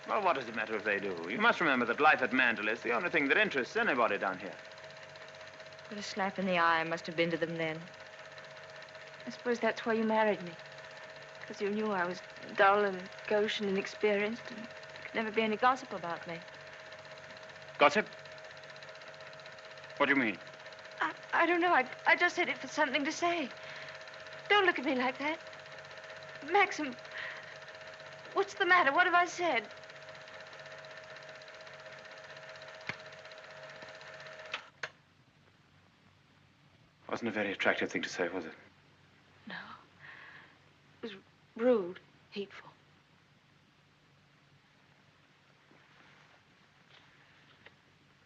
Speaker 4: Well, what does it matter if they do? You must remember that life at Manderley is the only thing that interests anybody down here.
Speaker 16: What a slap in the eye I must have been to them then. I suppose that's why you married me. Because you knew I was dull and gauche and inexperienced, and there could never be any gossip about me.
Speaker 4: Gossip? What do you mean?
Speaker 16: I don't know. I just said it for something to say. Don't look at me like that. Maxim, what's the matter? What have I said?
Speaker 4: Wasn't a very attractive thing to say, was it?
Speaker 16: No. It was rude, hateful.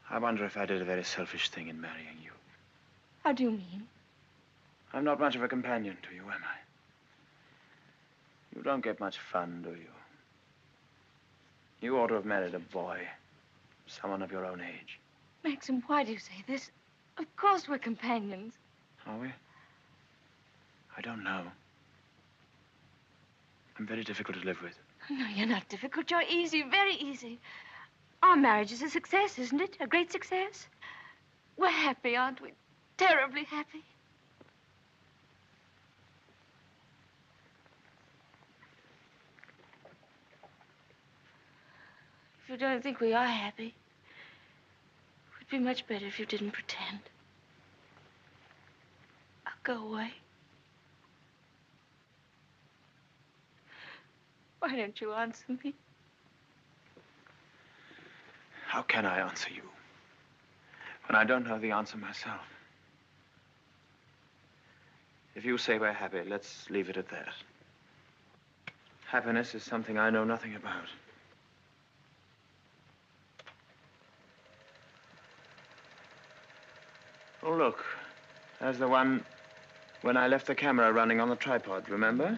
Speaker 4: I wonder if I did a very selfish thing in marrying you.
Speaker 16: How do you mean?
Speaker 4: I'm not much of a companion to you, am I? You don't get much fun, do you? You ought to have married a boy. Someone of your own age.
Speaker 16: Maxim, why do you say this? Of course we're companions.
Speaker 4: Are we? I don't know. I'm very difficult to live with.
Speaker 16: No, you're not difficult. You're easy, very easy. Our marriage is a success, isn't it? A great success? We're happy, aren't we? Terribly happy. If you don't think we are happy, it would be much better if you didn't pretend. I'll go away. Why don't you answer me?
Speaker 4: How can I answer you when I don't know the answer myself? If you say we're happy, let's leave it at that. Happiness is something I know nothing about. Oh, look. There's the one when I left the camera running on the tripod, remember?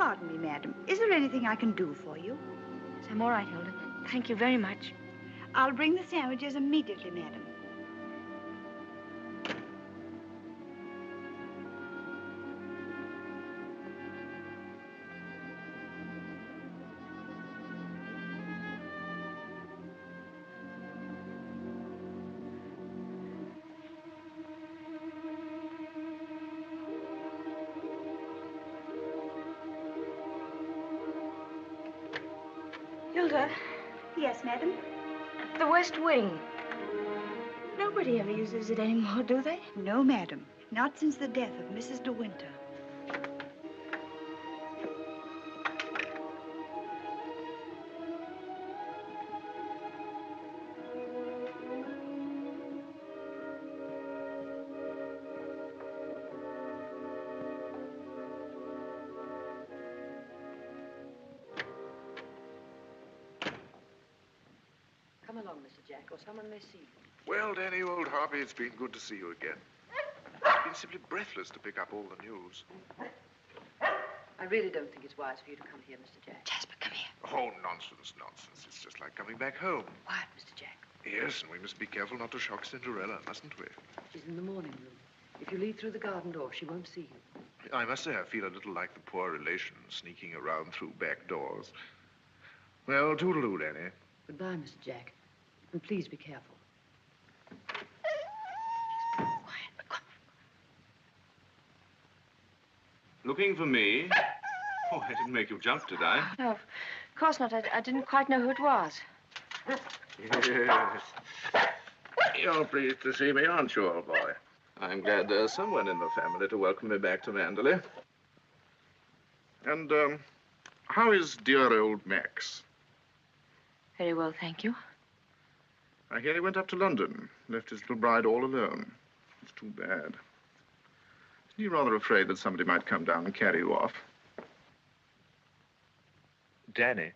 Speaker 17: Pardon me, madam. Is there anything I can do for you?
Speaker 1: Yes, I'm all right, Hilda. Thank you very much.
Speaker 17: I'll bring the sandwiches immediately, madam.
Speaker 16: Hilda,
Speaker 17: Yes, madam?
Speaker 16: the West Wing. Nobody ever uses it anymore, do they?
Speaker 17: No, madam. Not since the death of Mrs. de Winter.
Speaker 9: Come along, Mr. Jack, or someone may see you.
Speaker 5: Well, Danny, old Harvey, it's been good to see you again. It's been simply breathless to pick up all the news.
Speaker 9: I really don't think it's wise for you to come here, Mr. Jack.
Speaker 1: Jasper, come here.
Speaker 5: Oh, nonsense, nonsense. It's just like coming back home.
Speaker 9: Quiet, Mr. Jack.
Speaker 5: Yes, and we must be careful not to shock Cinderella, mustn't we?
Speaker 9: She's in the morning room. If you leave through the garden door, she won't see you.
Speaker 5: I must say I feel a little like the poor relation sneaking around through back doors. Well, toodaloo, Danny.
Speaker 9: Goodbye, Mr. Jack. And please be careful.
Speaker 18: Looking for me? Oh, I didn't make you jump, did I?
Speaker 16: No, of course not. I didn't quite know who it was.
Speaker 18: Yes. You're pleased to see me, aren't you, old boy? I'm glad there's someone in the family to welcome me back to Manderley.
Speaker 5: And, how is dear old Max?
Speaker 16: Very well, thank you.
Speaker 5: I hear he went up to London, left his little bride all alone. It's too bad. Isn't he rather afraid that somebody might come down and carry you off? Danny,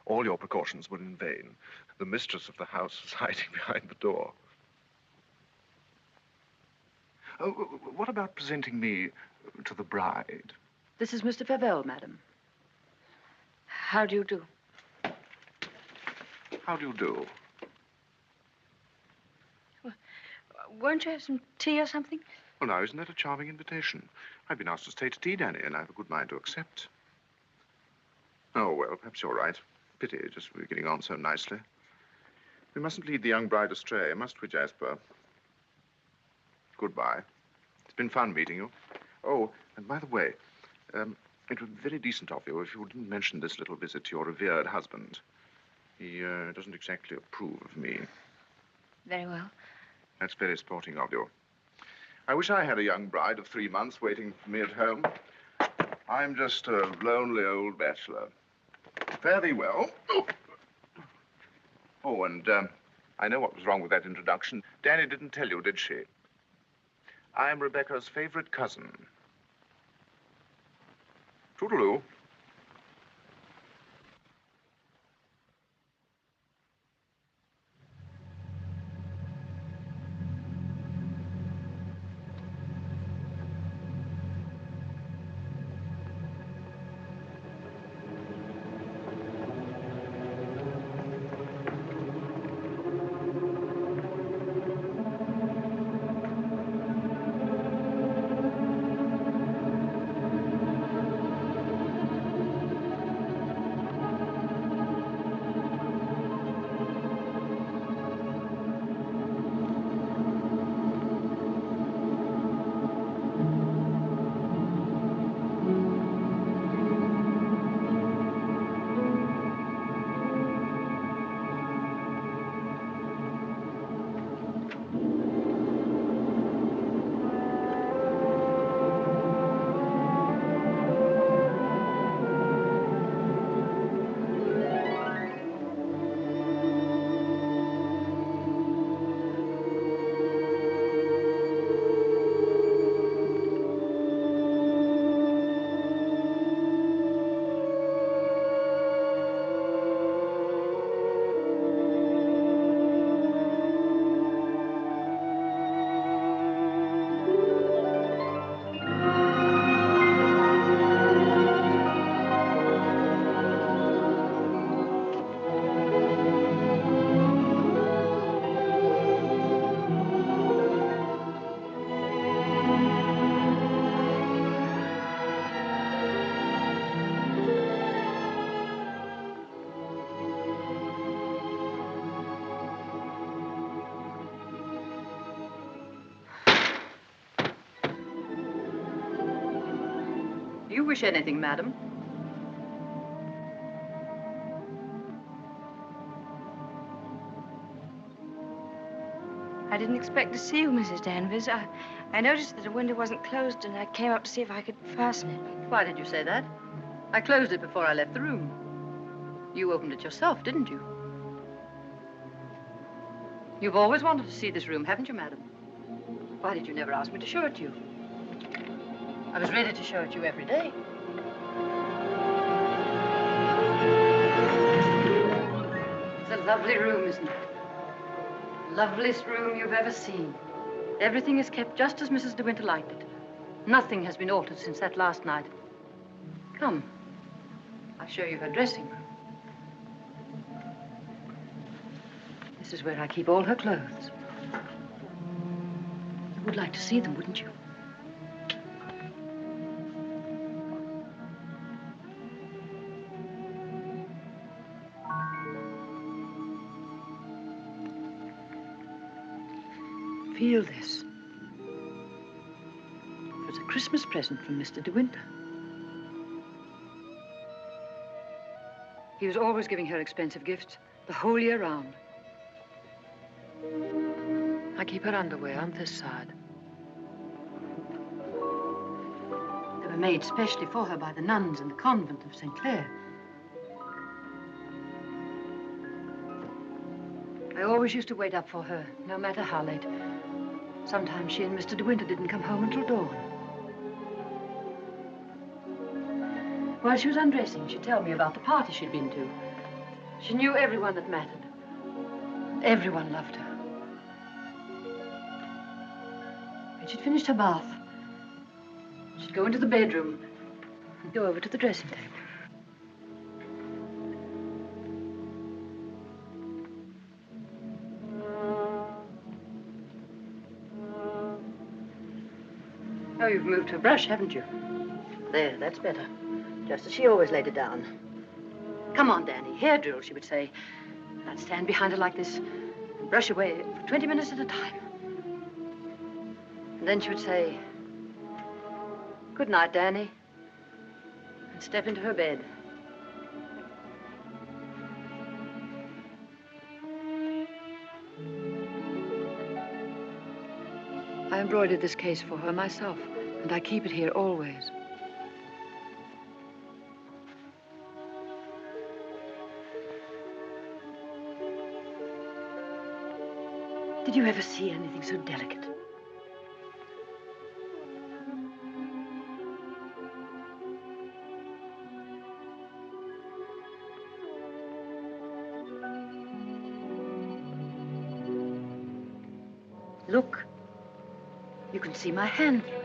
Speaker 5: all your precautions were in vain. The mistress of the house was hiding behind the door. Oh, what about presenting me to the bride?
Speaker 9: This is Mr. Favell, madam.
Speaker 16: How do you do?
Speaker 5: How do you do?
Speaker 16: Won't you have some tea or something?
Speaker 5: Well, now, isn't that a charming invitation? I've been asked to stay to tea, Danny, and I have a good mind to accept. Oh, well, perhaps you're right. Pity, just we're getting on so nicely. We mustn't lead the young bride astray, must we, Jasper? Goodbye. It's been fun meeting you. Oh, and by the way, it would be very decent of you if you didn't mention this little visit to your revered husband. He doesn't exactly approve of me.
Speaker 16: Very well.
Speaker 5: That's very sporting of you. I wish I had a young bride of 3 months waiting for me at home. I'm just a lonely old bachelor. Fare thee well. Oh, and I know what was wrong with that introduction. Danny didn't tell you, did she? I'm Rebecca's favorite cousin. Toodaloo.
Speaker 9: Do you wish anything, madam?
Speaker 16: I didn't expect to see you, Mrs. Danvers. I noticed that the window wasn't closed, and I came up to see if I could fasten it.
Speaker 9: Why did you say that? I closed it before I left the room. You opened it yourself, didn't you? You've always wanted to see this room, haven't you, madam? Why did you never ask me to show it to you? I was ready to show it to you every day. It's a lovely room, isn't it? Loveliest room you've ever seen. Everything is kept just as Mrs. de Winter liked it. Nothing has been altered since that last night. Come, I'll show you her dressing room. This is where I keep all her clothes. You would like to see them, wouldn't you? Feel this. It was a Christmas present from Mr. de Winter. He was always giving her expensive gifts the whole year round. I keep her underwear on this side. They were made specially for her by the nuns in the convent of St. Clair. I always used to wait up for her, no matter how late. Sometimes she and Mr. de Winter didn't come home until dawn. While she was undressing, she'd tell me about the party she'd been to. She knew everyone that mattered. Everyone loved her. When she'd finished her bath, she'd go into the bedroom and go over to the dressing table. Oh, you've moved her brush, haven't you? There, that's better. Just as she always laid it down. Come on, Danny. Hair drill, she would say. I'd stand behind her like this and brush away for 20 minutes at a time. And then she would say, "Good night, Danny," and step into her bed. I embroidered this case for her myself, and I keep it here always. Did you ever see anything so delicate? Look. You can see my hand through it.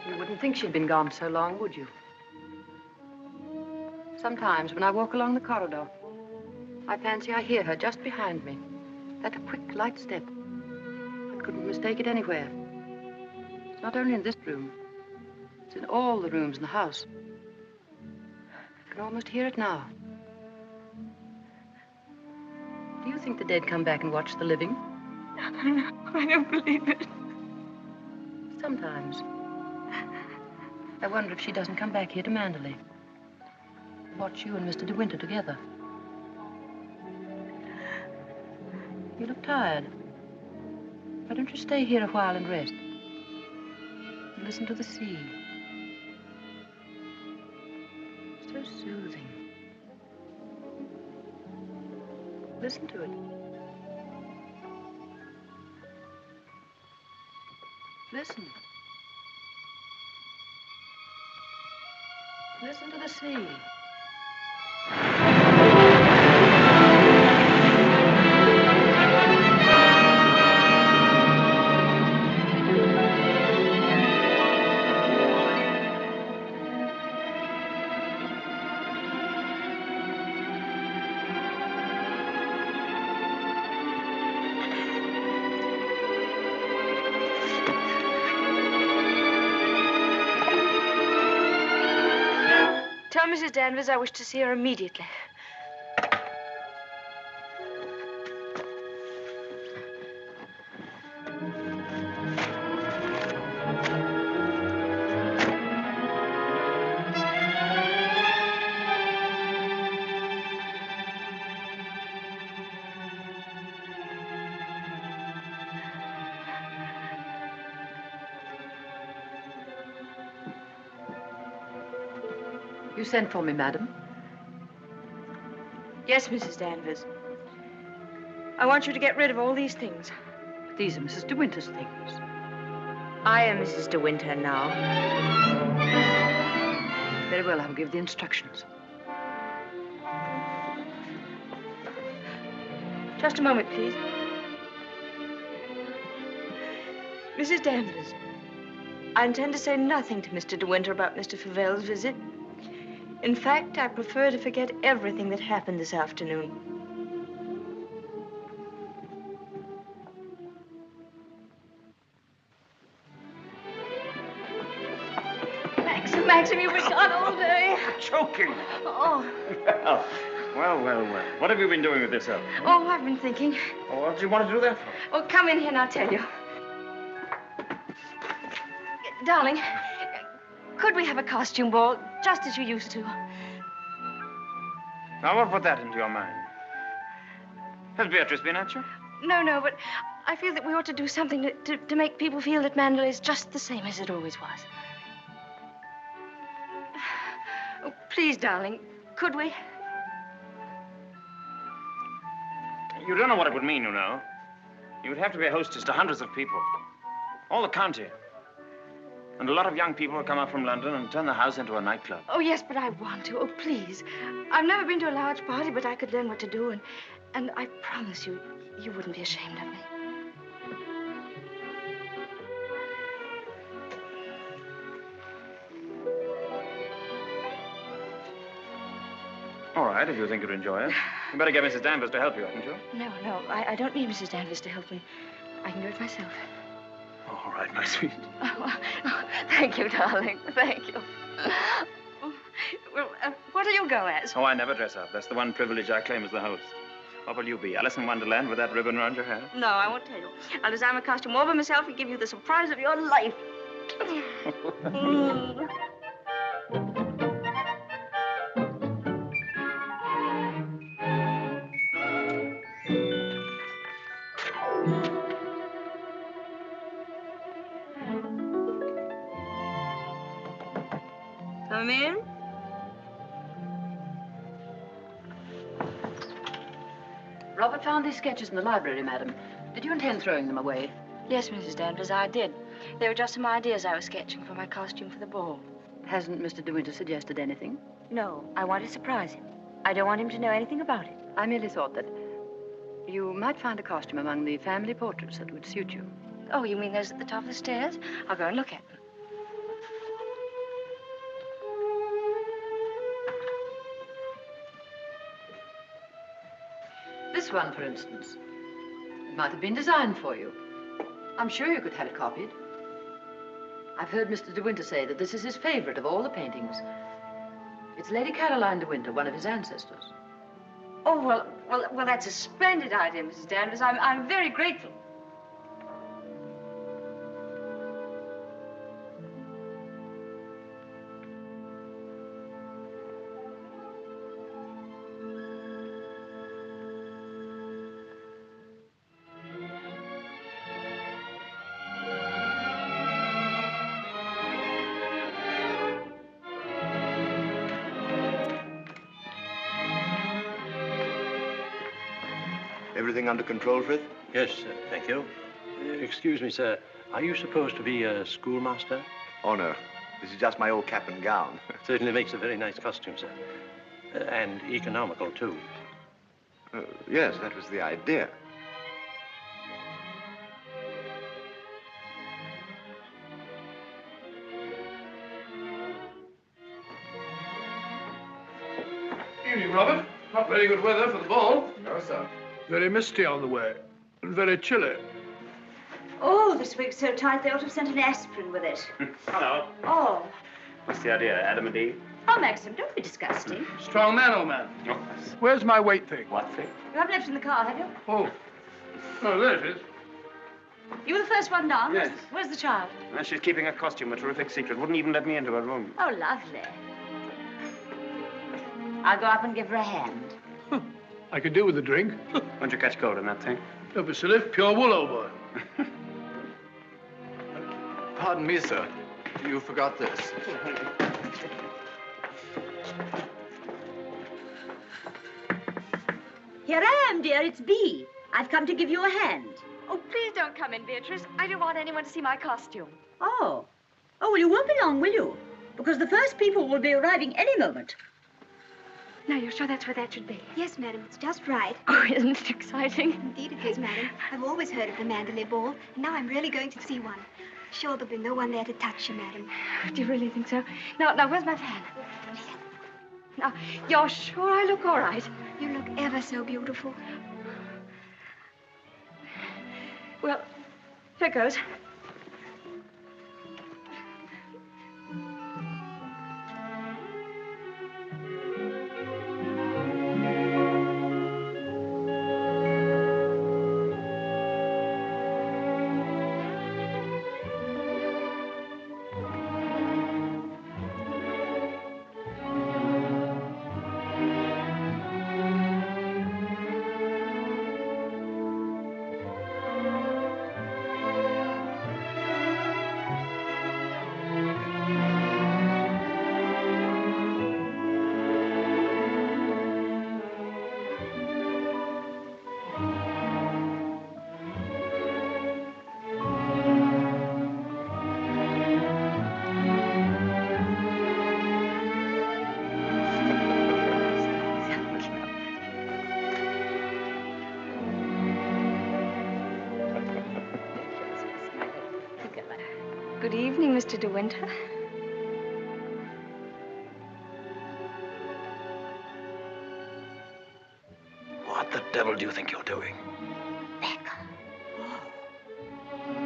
Speaker 9: You wouldn't think she'd been gone so long, would you? Sometimes when I walk along the corridor, I fancy I hear her just behind me. That quick, light step. I couldn't mistake it anywhere. It's not only in this room. It's in all the rooms in the house. I can almost hear it now. Do you think the dead come back and watch the living?
Speaker 16: No, I don't believe it.
Speaker 9: Sometimes. I wonder if she doesn't come back here to Manderley. Watch you and Mr. de Winter together. You look tired. Why don't you stay here a while and rest? And listen to the sea. So soothing. Listen to it. Listen. Listen to the sea.
Speaker 1: Mrs. Danvers, I wish to see her immediately.
Speaker 9: You sent for me, madam?
Speaker 1: Yes, Mrs. Danvers. I want you to get rid of all these things.
Speaker 9: These are Mrs. de Winter's things.
Speaker 1: I am Mrs. de Winter now.
Speaker 9: Very well, I will give the instructions.
Speaker 1: Just a moment, please. Mrs. Danvers, I intend to say nothing to Mr. de Winter about Mr. Favel's visit. In fact, I prefer to forget everything that happened this afternoon. Maxim, you've been gone all day.
Speaker 4: Choking.
Speaker 1: Oh.
Speaker 4: Well. What have you been doing with yourself?
Speaker 1: Oh, I've been thinking.
Speaker 4: Oh, what do you want to do that for?
Speaker 1: Oh, come in here and I'll tell you. Darling, could we have a costume ball, just as you used to?
Speaker 4: Now, what put that into your mind? Has Beatrice been at you?
Speaker 1: No, but I feel that we ought to do something to make people feel that Manderley is just the same as it always was. Oh, please, darling, could we?
Speaker 4: You don't know what it would mean, you know. You would have to be a hostess to hundreds of people. All the county. And a lot of young people will come up from London and turn the house into a nightclub.
Speaker 1: Oh, yes, but I want to. Oh, please. I've never been to a large party, but I could learn what to do, and I promise you, you wouldn't be ashamed of me.
Speaker 4: All right, if you think you'd enjoy it. You better get Mrs. Danvers to help you, hadn't you?
Speaker 1: No, I don't need Mrs. Danvers to help me. I can do it myself.
Speaker 4: Oh, all right, my sweet.
Speaker 1: Oh, thank you, darling. Thank you. Well, what'll you go as?
Speaker 4: Oh, I never dress up. That's the one privilege I claim as the host. What will you be, Alice in Wonderland with that ribbon around your hair?
Speaker 1: No, I won't tell you. I'll design a costume all by myself and give you the surprise of your life. Come in.
Speaker 9: Robert found these sketches in the library, madam. Did you intend throwing them away?
Speaker 1: Yes, Mrs. Danvers, I did. They were just some ideas I was sketching for my costume for the ball.
Speaker 9: Hasn't Mr. de Winter suggested anything?
Speaker 1: No, I want to surprise him. I don't want him to know anything about it.
Speaker 9: I merely thought that you might find a costume among the family portraits that would suit you.
Speaker 1: Oh, you mean those at the top of the stairs? I'll go and look at them.
Speaker 9: This one, for instance. It might have been designed for you. I'm sure you could have it copied. I've heard Mr. de Winter say that this is his favorite of all the paintings. It's Lady Caroline de Winter, one of his ancestors.
Speaker 1: Oh, well, that's a splendid idea, Mrs. Danvers. I'm very grateful.
Speaker 10: Everything under control, Frith?
Speaker 11: Yes, thank you. Excuse me, sir. Are you supposed to be a schoolmaster?
Speaker 10: Oh, no. This is just my old cap and gown.
Speaker 11: Certainly makes a very nice costume, sir. And economical, too.
Speaker 10: Yes, that was the idea.
Speaker 13: Evening, Robert. Not very good weather for the ball.
Speaker 18: No, sir.
Speaker 13: Very misty on the way, and very chilly.
Speaker 12: Oh, this wig's so tight they ought to have sent an aspirin with it.
Speaker 4: Hello.
Speaker 12: Oh.
Speaker 4: What's the idea, Adam and Eve?
Speaker 12: Oh, Maxim, don't be disgusting.
Speaker 13: Strong man, old man.
Speaker 2: Oh.
Speaker 13: Where's my weight thing?
Speaker 2: What thing?
Speaker 12: You haven't left it in the car, have you?
Speaker 13: Oh. Oh, there it is.
Speaker 12: You were the first one down.
Speaker 4: Yes.
Speaker 12: Where's the child?
Speaker 4: And she's keeping her costume a terrific secret. Wouldn't even let me into her room.
Speaker 12: Oh, lovely. I'll go up and give her a hand.
Speaker 13: I could do with a drink.
Speaker 4: Won't you catch cold in that thing?
Speaker 13: Don't be silly. Pure wool, old boy.
Speaker 14: Pardon me, sir. You forgot this.
Speaker 12: Here I am, dear. It's Bee. I've come to give you a hand.
Speaker 16: Oh, please don't come in, Beatrice. I don't want anyone to see my costume.
Speaker 12: Oh. Oh, well, you won't be long, will you? Because the first people will be arriving any moment.
Speaker 16: Now, you're sure that's where that should be?
Speaker 19: Yes, madam, it's just right.
Speaker 16: Oh, isn't it exciting?
Speaker 19: Indeed it is, madam. I've always heard of the Manderley ball, and now I'm really going to see one. Sure, there'll be no one there to touch you, madam.
Speaker 16: Do you really think so? Now, where's my fan? Now, you're sure I look all right?
Speaker 19: You look ever so beautiful.
Speaker 16: Well, here goes. Good evening, Mr. De Winter.
Speaker 4: What the devil do you think you're doing?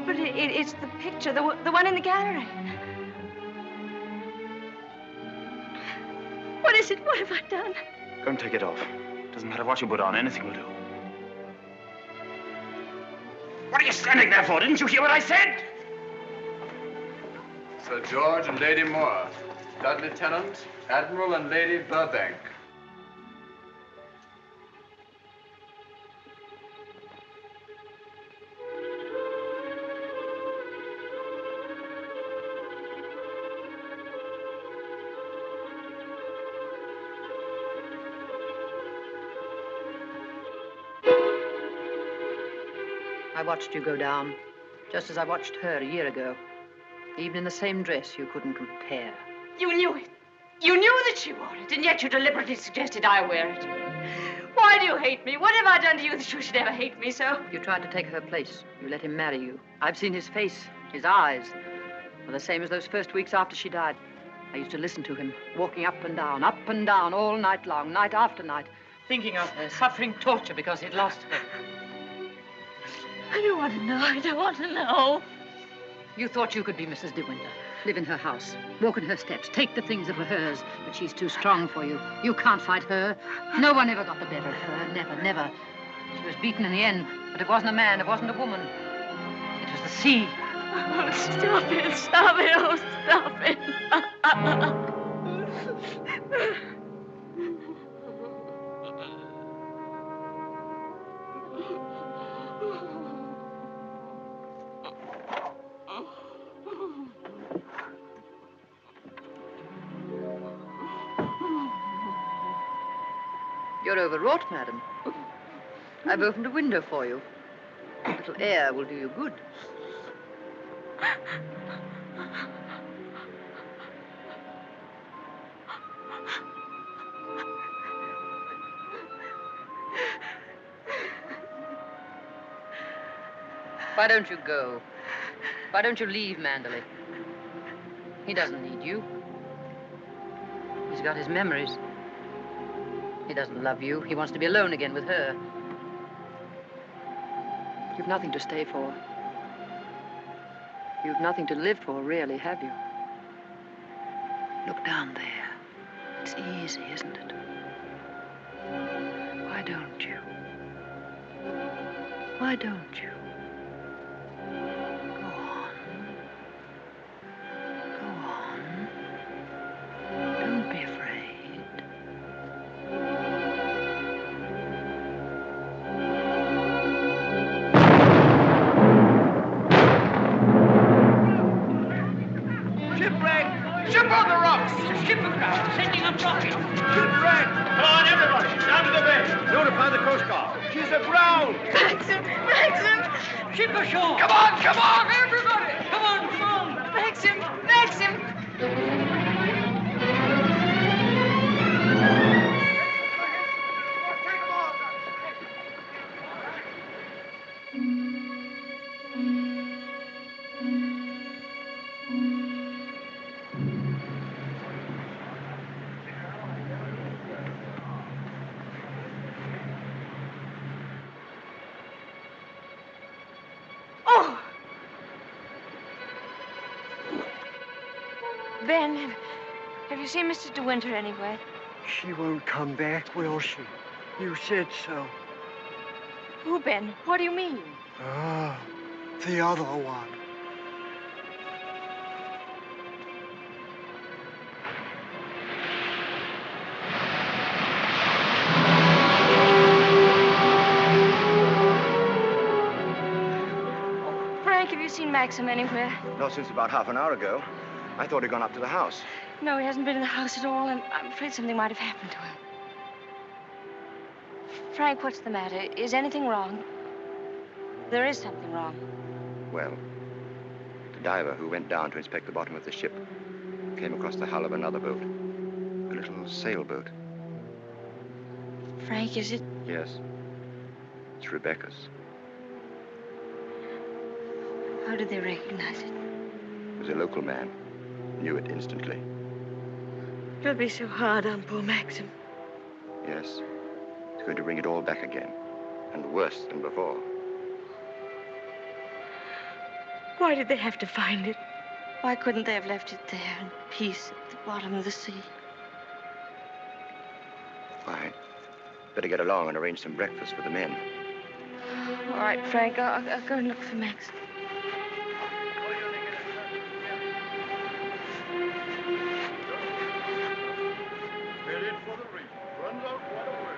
Speaker 16: But it's the picture, the one in the gallery. What is it? What have I done?
Speaker 4: Go and take it off. Doesn't matter what you put on, anything will do. What are you standing there for? Didn't you hear what I said?
Speaker 14: Sir George and Lady Moore. Dudley Tennant, Admiral and Lady Burbank.
Speaker 9: I watched you go down, just as I watched her a year ago. Even in the same dress, you couldn't compare.
Speaker 12: You knew it. You knew that she wore it, and yet you deliberately suggested I wear it. Why do you hate me? What have I done to you that you should ever hate me so?
Speaker 9: You tried to take her place. You let him marry you. I've seen his face, his eyes. Were the same as those first weeks after she died. I used to listen to him, walking up and down, all night long, night after night, thinking of her, suffering torture because he'd lost her.
Speaker 16: I don't want to know. I don't want to know.
Speaker 9: You thought you could be Mrs. De Winter, live in her house, walk in her steps, take the things that were hers, but she's too strong for you. You can't fight her. No one ever got the better of her. Never, never. She was beaten in the end, but it wasn't a man, it wasn't a woman. It was the sea.
Speaker 16: Oh, stop it, stop it, oh, stop it.
Speaker 9: You're overwrought, madam. I've opened a window for you. A little air will do you good. Why don't you go? Why don't you leave Manderley? He doesn't need you. He's got his memories. He doesn't love you. He wants to be alone again with her. You've nothing to stay for. You've nothing to live for, really, have you? Look down there. It's easy, isn't it? Why don't you? Why don't you? Go on. Go on. Don't be afraid.
Speaker 13: Shipwreck! Ship on the rocks! Ship aground! Sending up rocket! Shipwreck! Come on, everybody! Down to the bay! Notify the Coast Guard! She's aground!
Speaker 16: Maxim! Maxim!
Speaker 13: Ship ashore! Come on, everybody! Come on!
Speaker 16: Maxim! Maxim! Oh! Ben, have you seen Mr. De Winter anywhere?
Speaker 15: She won't come back, will she? You said so.
Speaker 16: Who, Ben? What do you mean?
Speaker 15: Ah, the other one.
Speaker 16: Frank, have you seen Maxim anywhere?
Speaker 10: Not since about half an hour ago. I thought he'd gone up to the house.
Speaker 16: No, he hasn't been in the house at all, and I'm afraid something might have happened to him. Frank, what's the matter? Is anything wrong? There is something wrong.
Speaker 10: Well, the diver who went down to inspect the bottom of the ship came across the hull of another boat. A little sailboat.
Speaker 16: Frank, is it?
Speaker 10: Yes. It's Rebecca's.
Speaker 16: How did they recognize it?
Speaker 10: It was a local man. Knew it instantly.
Speaker 16: It'll be so hard on poor Maxim.
Speaker 10: Yes. It's going to bring it all back again. And worse than before.
Speaker 16: Why did they have to find it? Why couldn't they have left it there in peace at the bottom of the sea?
Speaker 10: Why? Better get along and arrange some breakfast for the men.
Speaker 16: All right, Frank, I'll go and look for Maxim.
Speaker 13: Headed for the reef. Runs out right away.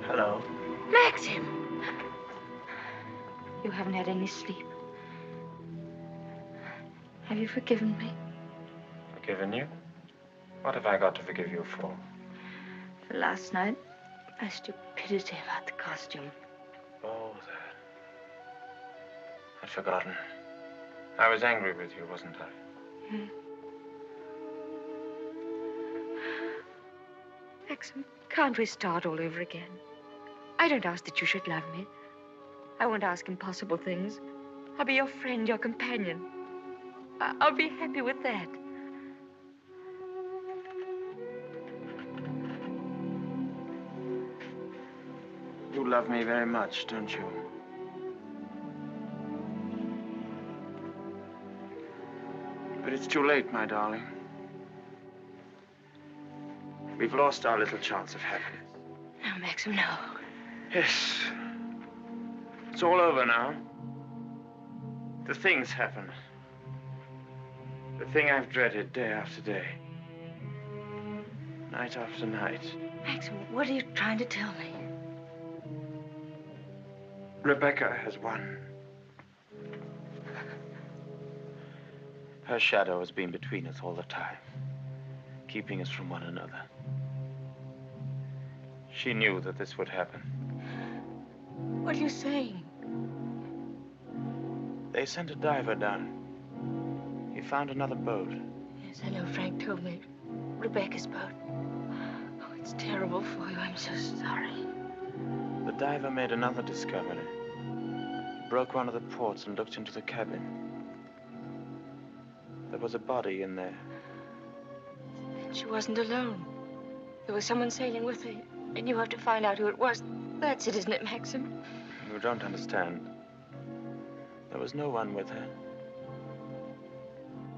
Speaker 2: Hello.
Speaker 16: Maxim! You haven't had any sleep. Have you forgiven me?
Speaker 2: Forgiven you? What have I got to forgive you for?
Speaker 16: For last night, my stupidity about the costume.
Speaker 2: Oh, that. I'd forgotten. I was angry with you, wasn't I?
Speaker 16: Hmm. Maxim, can't we start all over again? I don't ask that you should love me. I won't ask impossible things. I'll be your friend, your companion. I'll be happy with that.
Speaker 2: You love me very much, don't you? But it's too late, my darling. We've lost our little chance of happiness.
Speaker 16: No, Maxim, no.
Speaker 2: Yes. It's all over now. The thing's happened. The thing I've dreaded day after day. Night after night.
Speaker 16: Maxim, what are you trying to tell me?
Speaker 2: Rebecca has won. Her shadow has been between us all the time, keeping us from one another. She knew that this would happen.
Speaker 16: What are you saying?
Speaker 2: They sent a diver down. He found another boat.
Speaker 16: Yes, I know. Frank told me. Rebecca's boat. Oh, it's terrible for you. I'm so sorry.
Speaker 2: diver made another discovery. Broke one of the ports and looked into the cabin. There was a body in there.
Speaker 16: She wasn't alone. There was someone sailing with her, and you have to find out who it was. That's it, isn't it, Maxim?
Speaker 2: You don't understand. There was no one with her.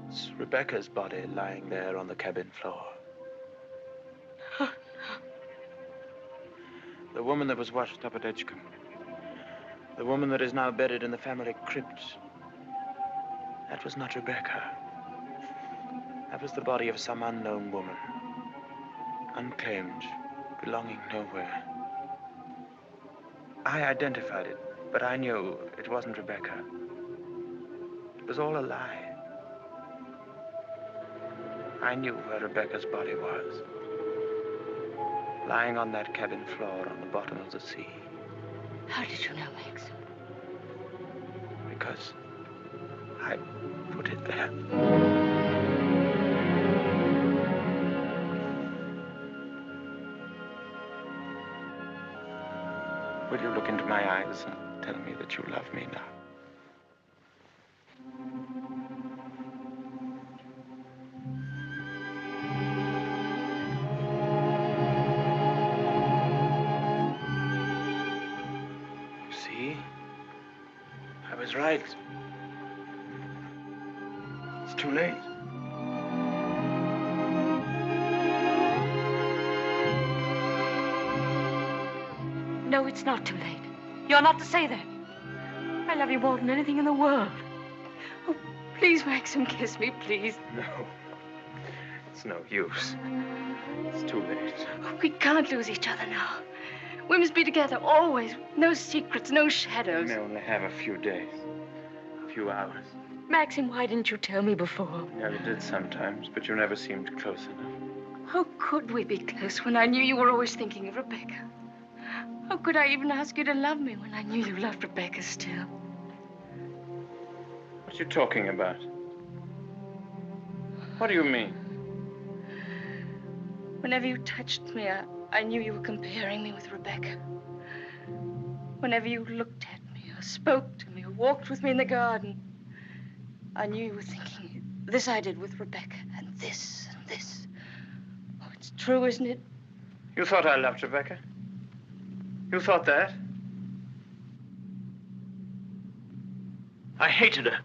Speaker 2: It's Rebecca's body lying there on the cabin floor.
Speaker 16: Oh, no.
Speaker 2: The woman that was washed up at Edgecombe. The woman that is now buried in the family crypt. That was not Rebecca. That was the body of some unknown woman. Unclaimed, belonging nowhere. I identified it, but I knew it wasn't Rebecca. It was all a lie. I knew where Rebecca's body was. Lying on that cabin floor on the bottom of the sea.
Speaker 16: How did you know, Max?
Speaker 2: Because I put it there. Will you look into my eyes and tell me that you love me now? See? I was right. It's too late.
Speaker 16: No, it's not too late. You're not to say that. I love you more than anything in the world. Oh, please, Maxim, kiss me, please.
Speaker 2: No. It's no use. It's too late.
Speaker 16: Oh, we can't lose each other now. We must be together always. No secrets, no shadows.
Speaker 2: We may only have a few days. A few hours.
Speaker 16: Maxim, why didn't you tell me before?
Speaker 2: Yeah, you did sometimes, but you never seemed close enough.
Speaker 16: How could we be close when I knew you were always thinking of Rebecca? How could I even ask you to love me when I knew you loved Rebecca still?
Speaker 2: What are you talking about? What do you mean?
Speaker 16: Whenever you touched me, I knew you were comparing me with Rebecca. Whenever you looked at me, or spoke to me, or walked with me in the garden, I knew you were thinking, this I did with Rebecca, and this, and this. Oh, it's true, isn't it?
Speaker 2: You thought I loved Rebecca? You thought that? I hated her.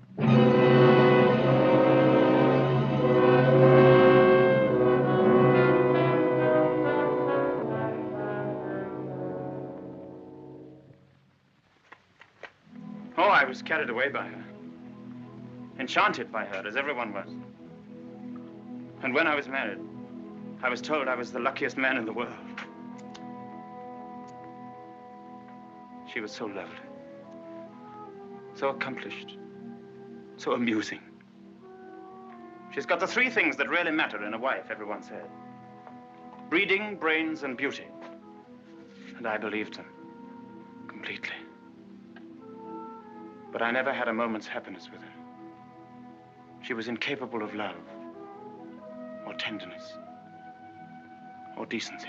Speaker 2: Oh, I was carried away by her. Enchanted by her, as everyone was. And when I was married, I was told I was the luckiest man in the world. She was so lovely, so accomplished, so amusing. She's got the three things that really matter in a wife, everyone said. Breeding, brains, and beauty. And I believed them completely. But I never had a moment's happiness with her. She was incapable of love, or tenderness, or decency.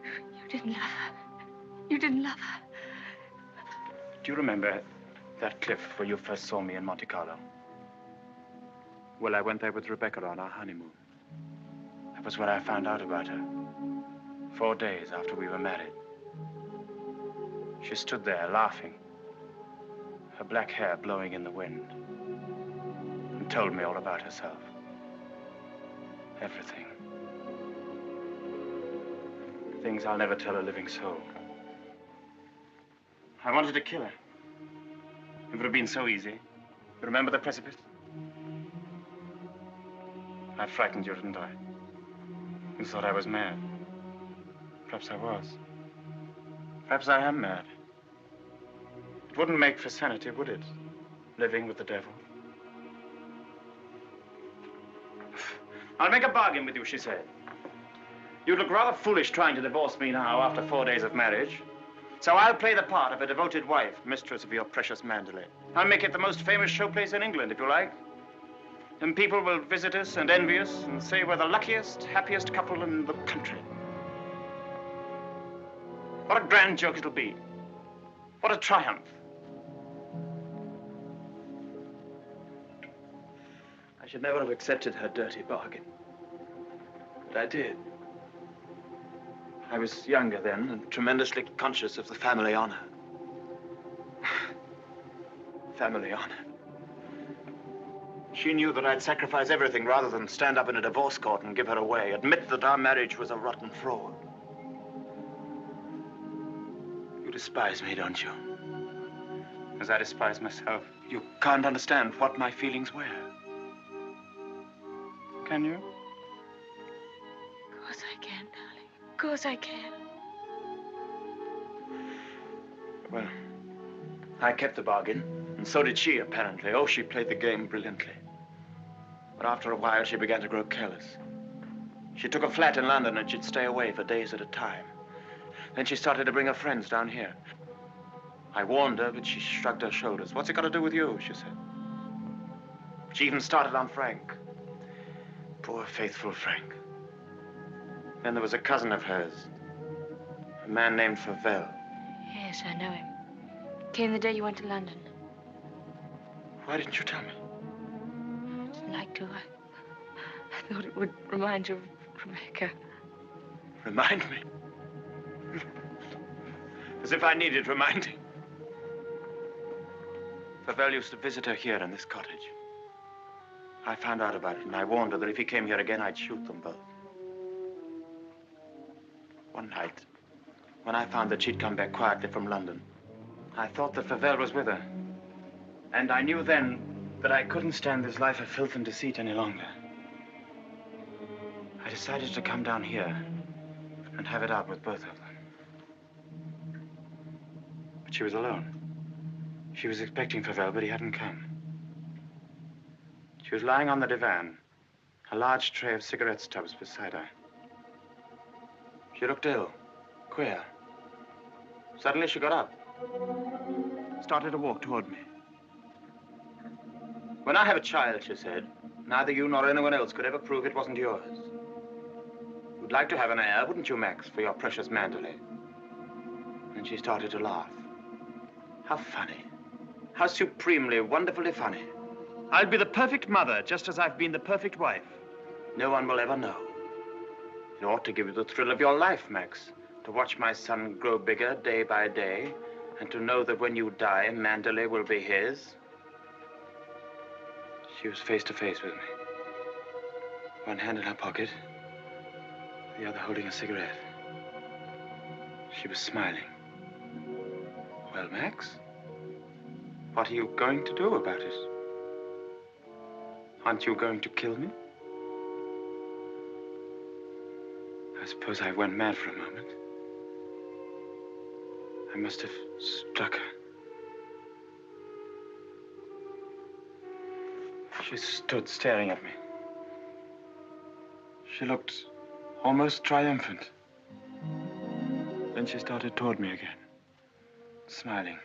Speaker 16: You didn't love her. You didn't love her.
Speaker 2: Do you remember that cliff where you first saw me in Monte Carlo? Well, I went there with Rebecca on our honeymoon. That was where I found out about her. 4 days after we were married. She stood there laughing, her black hair blowing in the wind, and told me all about herself. Everything. Things I'll never tell a living soul. I wanted to kill her. It would have been so easy. You remember the precipice? I frightened you, didn't I? You thought I was mad. Perhaps I was. Perhaps I am mad. It wouldn't make for sanity, would it? Living with the devil. I'll make a bargain with you, she said. You'd look rather foolish trying to divorce me now after 4 days of marriage. So I'll play the part of a devoted wife, mistress of your precious Manderley. I'll make it the most famous showplace in England, if you like. And people will visit us and envy us and say we're the luckiest, happiest couple in the country. What a grand joke it'll be. What a triumph. I should never have accepted her dirty bargain. But I did. I was younger then and tremendously conscious of the family honor. Family honor. She knew that I'd sacrifice everything rather than stand up in a divorce court and give her away, admit that our marriage was a rotten fraud. You despise me, don't you? As I despise myself. You can't understand what my feelings were. Can you?
Speaker 16: Of course I can, darling. Of course I can.
Speaker 2: Well, I kept the bargain, and so did she, apparently. Oh, she played the game brilliantly. But after a while, she began to grow careless. She took a flat in London, and she'd stay away for days at a time. Then she started to bring her friends down here. I warned her, but she shrugged her shoulders. What's it got to do with you, she said. She even started on Frank. Poor, faithful Frank. Then there was a cousin of hers, a man named Favell.
Speaker 16: Yes, I know him. Came the day you went to London.
Speaker 2: Why didn't you tell me?
Speaker 16: I didn't like to. I thought it would remind you of Rebecca.
Speaker 2: Remind me? As if I needed reminding. Favell used to visit her here in this cottage. I found out about it, and I warned her that if he came here again, I'd shoot them both. One night, when I found that she'd come back quietly from London, I thought that Favell was with her. And I knew then that I couldn't stand this life of filth and deceit any longer. I decided to come down here and have it out with both of them. But she was alone. She was expecting Favell, but he hadn't come. She was lying on the divan, a large tray of cigarette stubs beside her. She looked ill, queer. Suddenly she got up, started to walk toward me. When I have a child, she said, neither you nor anyone else could ever prove it wasn't yours. You'd like to have an heir, wouldn't you, Max, for your precious Manderley? And she started to laugh. How funny. How supremely, wonderfully funny. I'll be the perfect mother, just as I've been the perfect wife. No one will ever know. It ought to give you the thrill of your life, Max, to watch my son grow bigger day by day, and to know that when you die, Manderley will be his. She was face to face with me. One hand in her pocket, the other holding a cigarette. She was smiling. Well, Max, what are you going to do about it? Aren't you going to kill me? I suppose I went mad for a moment. I must have struck her. She stood staring at me. She looked almost triumphant. Then she started toward me again, smiling.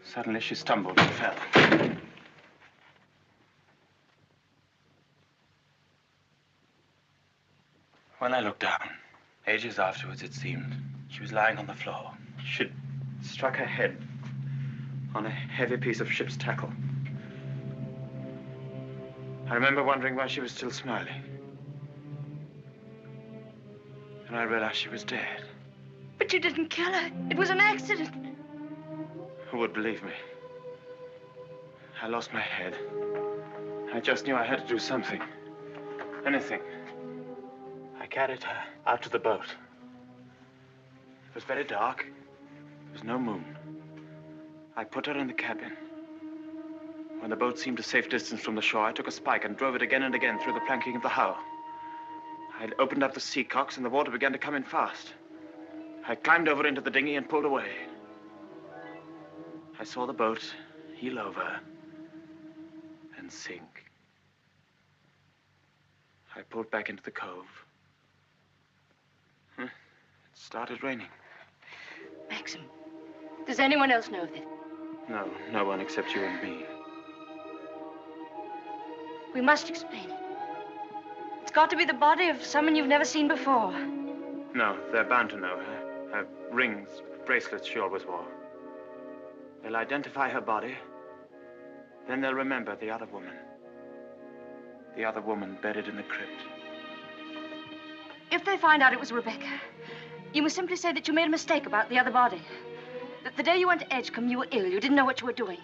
Speaker 2: Suddenly she stumbled and fell. When I looked down, ages afterwards it seemed, she was lying on the floor. She'd struck her head on a heavy piece of ship's tackle. I remember wondering why she was still smiling. And I realized she was dead.
Speaker 16: But you didn't kill her. It was an accident.
Speaker 2: Who would believe me? I lost my head. I just knew I had to do something. Anything. I carried her out to the boat. It was very dark. There was no moon. I put her in the cabin. When the boat seemed a safe distance from the shore, I took a spike and drove it again and again through the planking of the hull. I opened up the sea cocks and the water began to come in fast. I climbed over into the dinghy and pulled away. I saw the boat heel over and sink. I pulled back into the cove. It started raining.
Speaker 16: Maxim, does anyone else know this?
Speaker 2: No, no one except you and me.
Speaker 16: We must explain it. It's got to be the body of someone you've never seen before.
Speaker 2: No, they're bound to know her. Her rings, bracelets she always wore. They'll identify her body. Then they'll remember the other woman. The other woman buried in the crypt.
Speaker 12: If they find out it was Rebecca, you must simply say that you made a mistake about the other body. That the day you went to Edgecombe, you were ill. You didn't know what you were doing.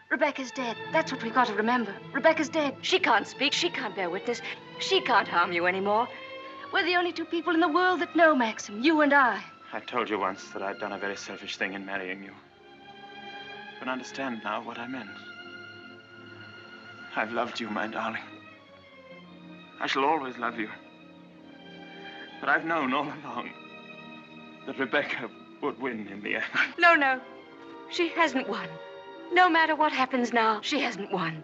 Speaker 12: Rebecca's dead. That's what we've got to remember. Rebecca's dead. She can't speak. She can't bear witness. She can't harm you anymore. We're the only two people in the world that know Maxim, you and I.
Speaker 2: I told you once that I'd done a very selfish thing in marrying you. You can understand now what I meant. I've loved you, my darling. I shall always love you. But I've known all along that Rebecca would win in the end.
Speaker 1: No, no. She hasn't won. No matter what happens now, she hasn't won.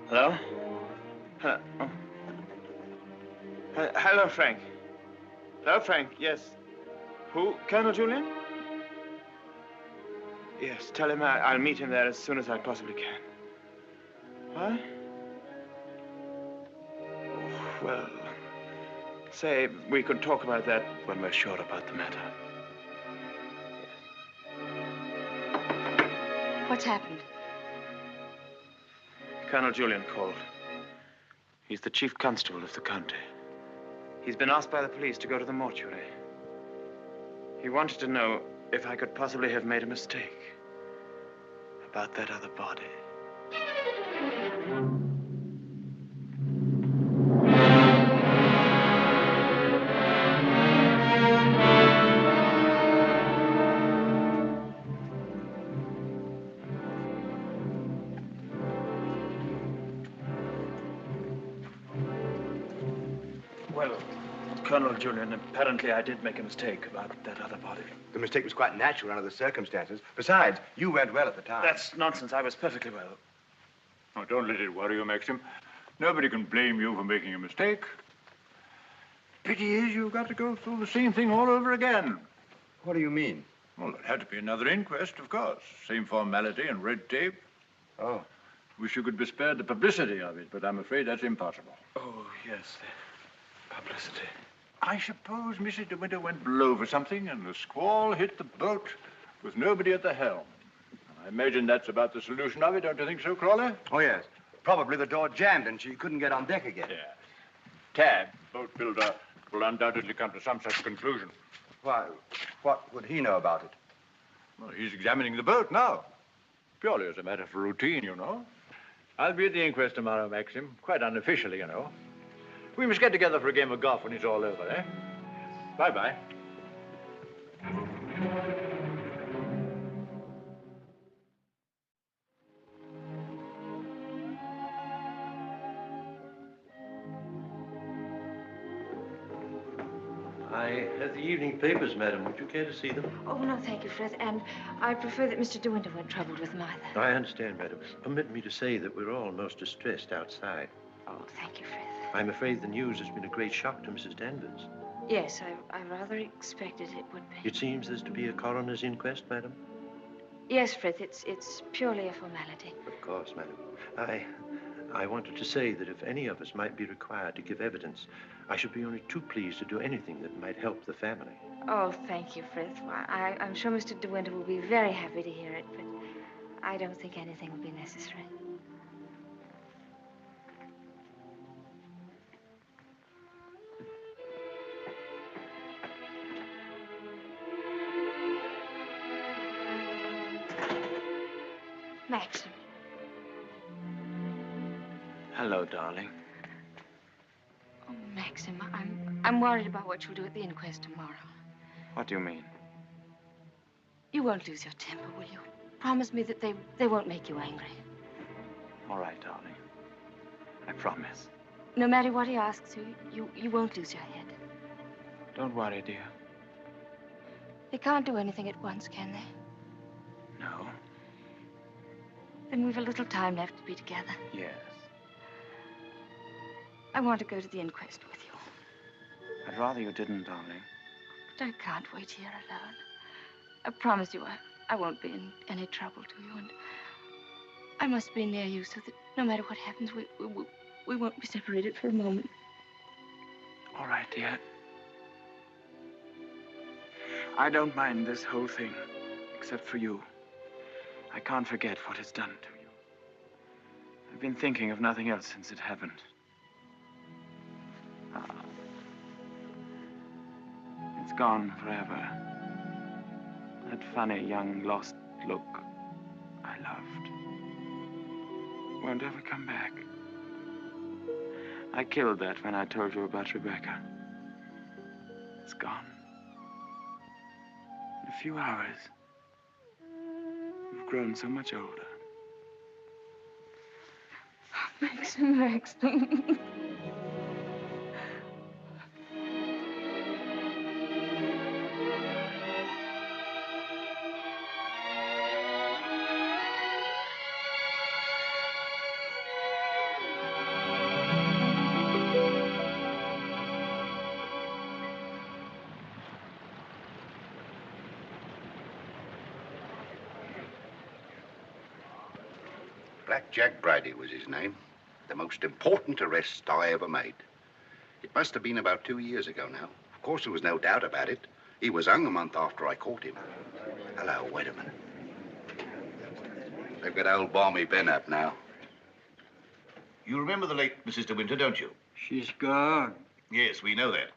Speaker 2: Hello? Hello? Oh. Hello, Frank. Hello, Frank. Yes. Who? Colonel Julian? Yes, tell him I'll meet him there as soon as I possibly can. What? Well, say we could talk about that when we're sure about the matter.
Speaker 1: What's happened?
Speaker 2: Colonel Julian called. He's the chief constable of the county. He's been asked by the police to go to the mortuary. He wanted to know if I could possibly have made a mistake about that other body. Well, Colonel Julian, apparently I did make a mistake about that other body.
Speaker 10: The mistake was quite natural under the circumstances. Besides, you went well at the time.
Speaker 2: That's nonsense. I was perfectly well.
Speaker 20: Oh, don't let it worry you, Maxim. Nobody can blame you for making a mistake. Pity is you've got to go through the same thing all over again.
Speaker 10: What do you mean?
Speaker 20: Well, there'd have to be another inquest, of course. Same formality and red tape.
Speaker 10: Oh.
Speaker 20: Wish you could be spared the publicity of it, but I'm afraid that's impossible.
Speaker 2: Oh, yes, the publicity.
Speaker 20: I suppose Mrs. de Winter went below for something, and the squall hit the boat with nobody at the helm. I imagine that's about the solution of it, don't you think so, Crawley?
Speaker 10: Oh, yes. Probably the door jammed and she couldn't get on deck again.
Speaker 20: Yeah. Tab, boat builder, will undoubtedly come to some such conclusion.
Speaker 10: Why, what would he know about it?
Speaker 20: Well, he's examining the boat now. Purely as a matter of routine, you know. I'll be at the inquest tomorrow, Maxim. Quite unofficially, you know. We must get together for a game of golf when it's all over, eh? Bye-bye.
Speaker 11: I have the evening papers, madam. Would you care to see them?
Speaker 1: Oh, no, thank you, Frith. And I prefer that Mr. De Winter weren't troubled with them either.
Speaker 11: I understand, madam. Permit me to say that we're all most distressed outside.
Speaker 1: Oh, thank you, Frith.
Speaker 11: I'm afraid the news has been a great shock to Mrs. Danvers.
Speaker 1: Yes, I rather expected it would be.
Speaker 11: It seems there's to be a coroner's inquest, madam?
Speaker 1: Yes, Frith, it's purely a formality.
Speaker 11: Of course, madam. I wanted to say that if any of us might be required to give evidence, I should be only too pleased to do anything that might help the family.
Speaker 1: Oh, thank you, Frith. Well, I'm sure Mr. De Winter will be very happy to hear it, but I don't think anything will be necessary. Maxim.
Speaker 2: Hello, darling.
Speaker 1: Oh, Maxim, I'm worried about what you'll do at the inquest tomorrow.
Speaker 2: What do you mean?
Speaker 1: You won't lose your temper, will you? Promise me that they won't make you angry.
Speaker 2: All right, darling. I promise.
Speaker 1: No matter what he asks you won't lose your head.
Speaker 2: Don't worry, dear.
Speaker 1: They can't do anything at once, can they?
Speaker 2: No.
Speaker 1: Then we've a little time left to be together.
Speaker 2: Yes.
Speaker 1: I want to go to the inquest with you.
Speaker 2: I'd rather you didn't, darling.
Speaker 1: But I can't wait here alone.
Speaker 16: I promise you I won't be in any trouble to you, and I must be near you so that no matter what happens, we won't be separated for a moment.
Speaker 2: All right, dear. I don't mind this whole thing, except for you. I can't forget what it's done to you. I've been thinking of nothing else since it happened. It's gone forever. That funny, young, lost look I loved won't ever come back. I killed that when I told you about Rebecca. It's gone. In a few hours, you've grown so much older.
Speaker 16: Maxim.
Speaker 21: Black Jack Bridie was his name. The most important arrest I ever made. It must have been about 2 years ago now. Of course, there was no doubt about it. He was hung a month after I caught him. Hello, wait a minute. They've got old Balmy Ben up now.
Speaker 22: You remember the late Mrs. de Winter, don't you?
Speaker 15: She's gone.
Speaker 22: Yes, we know that.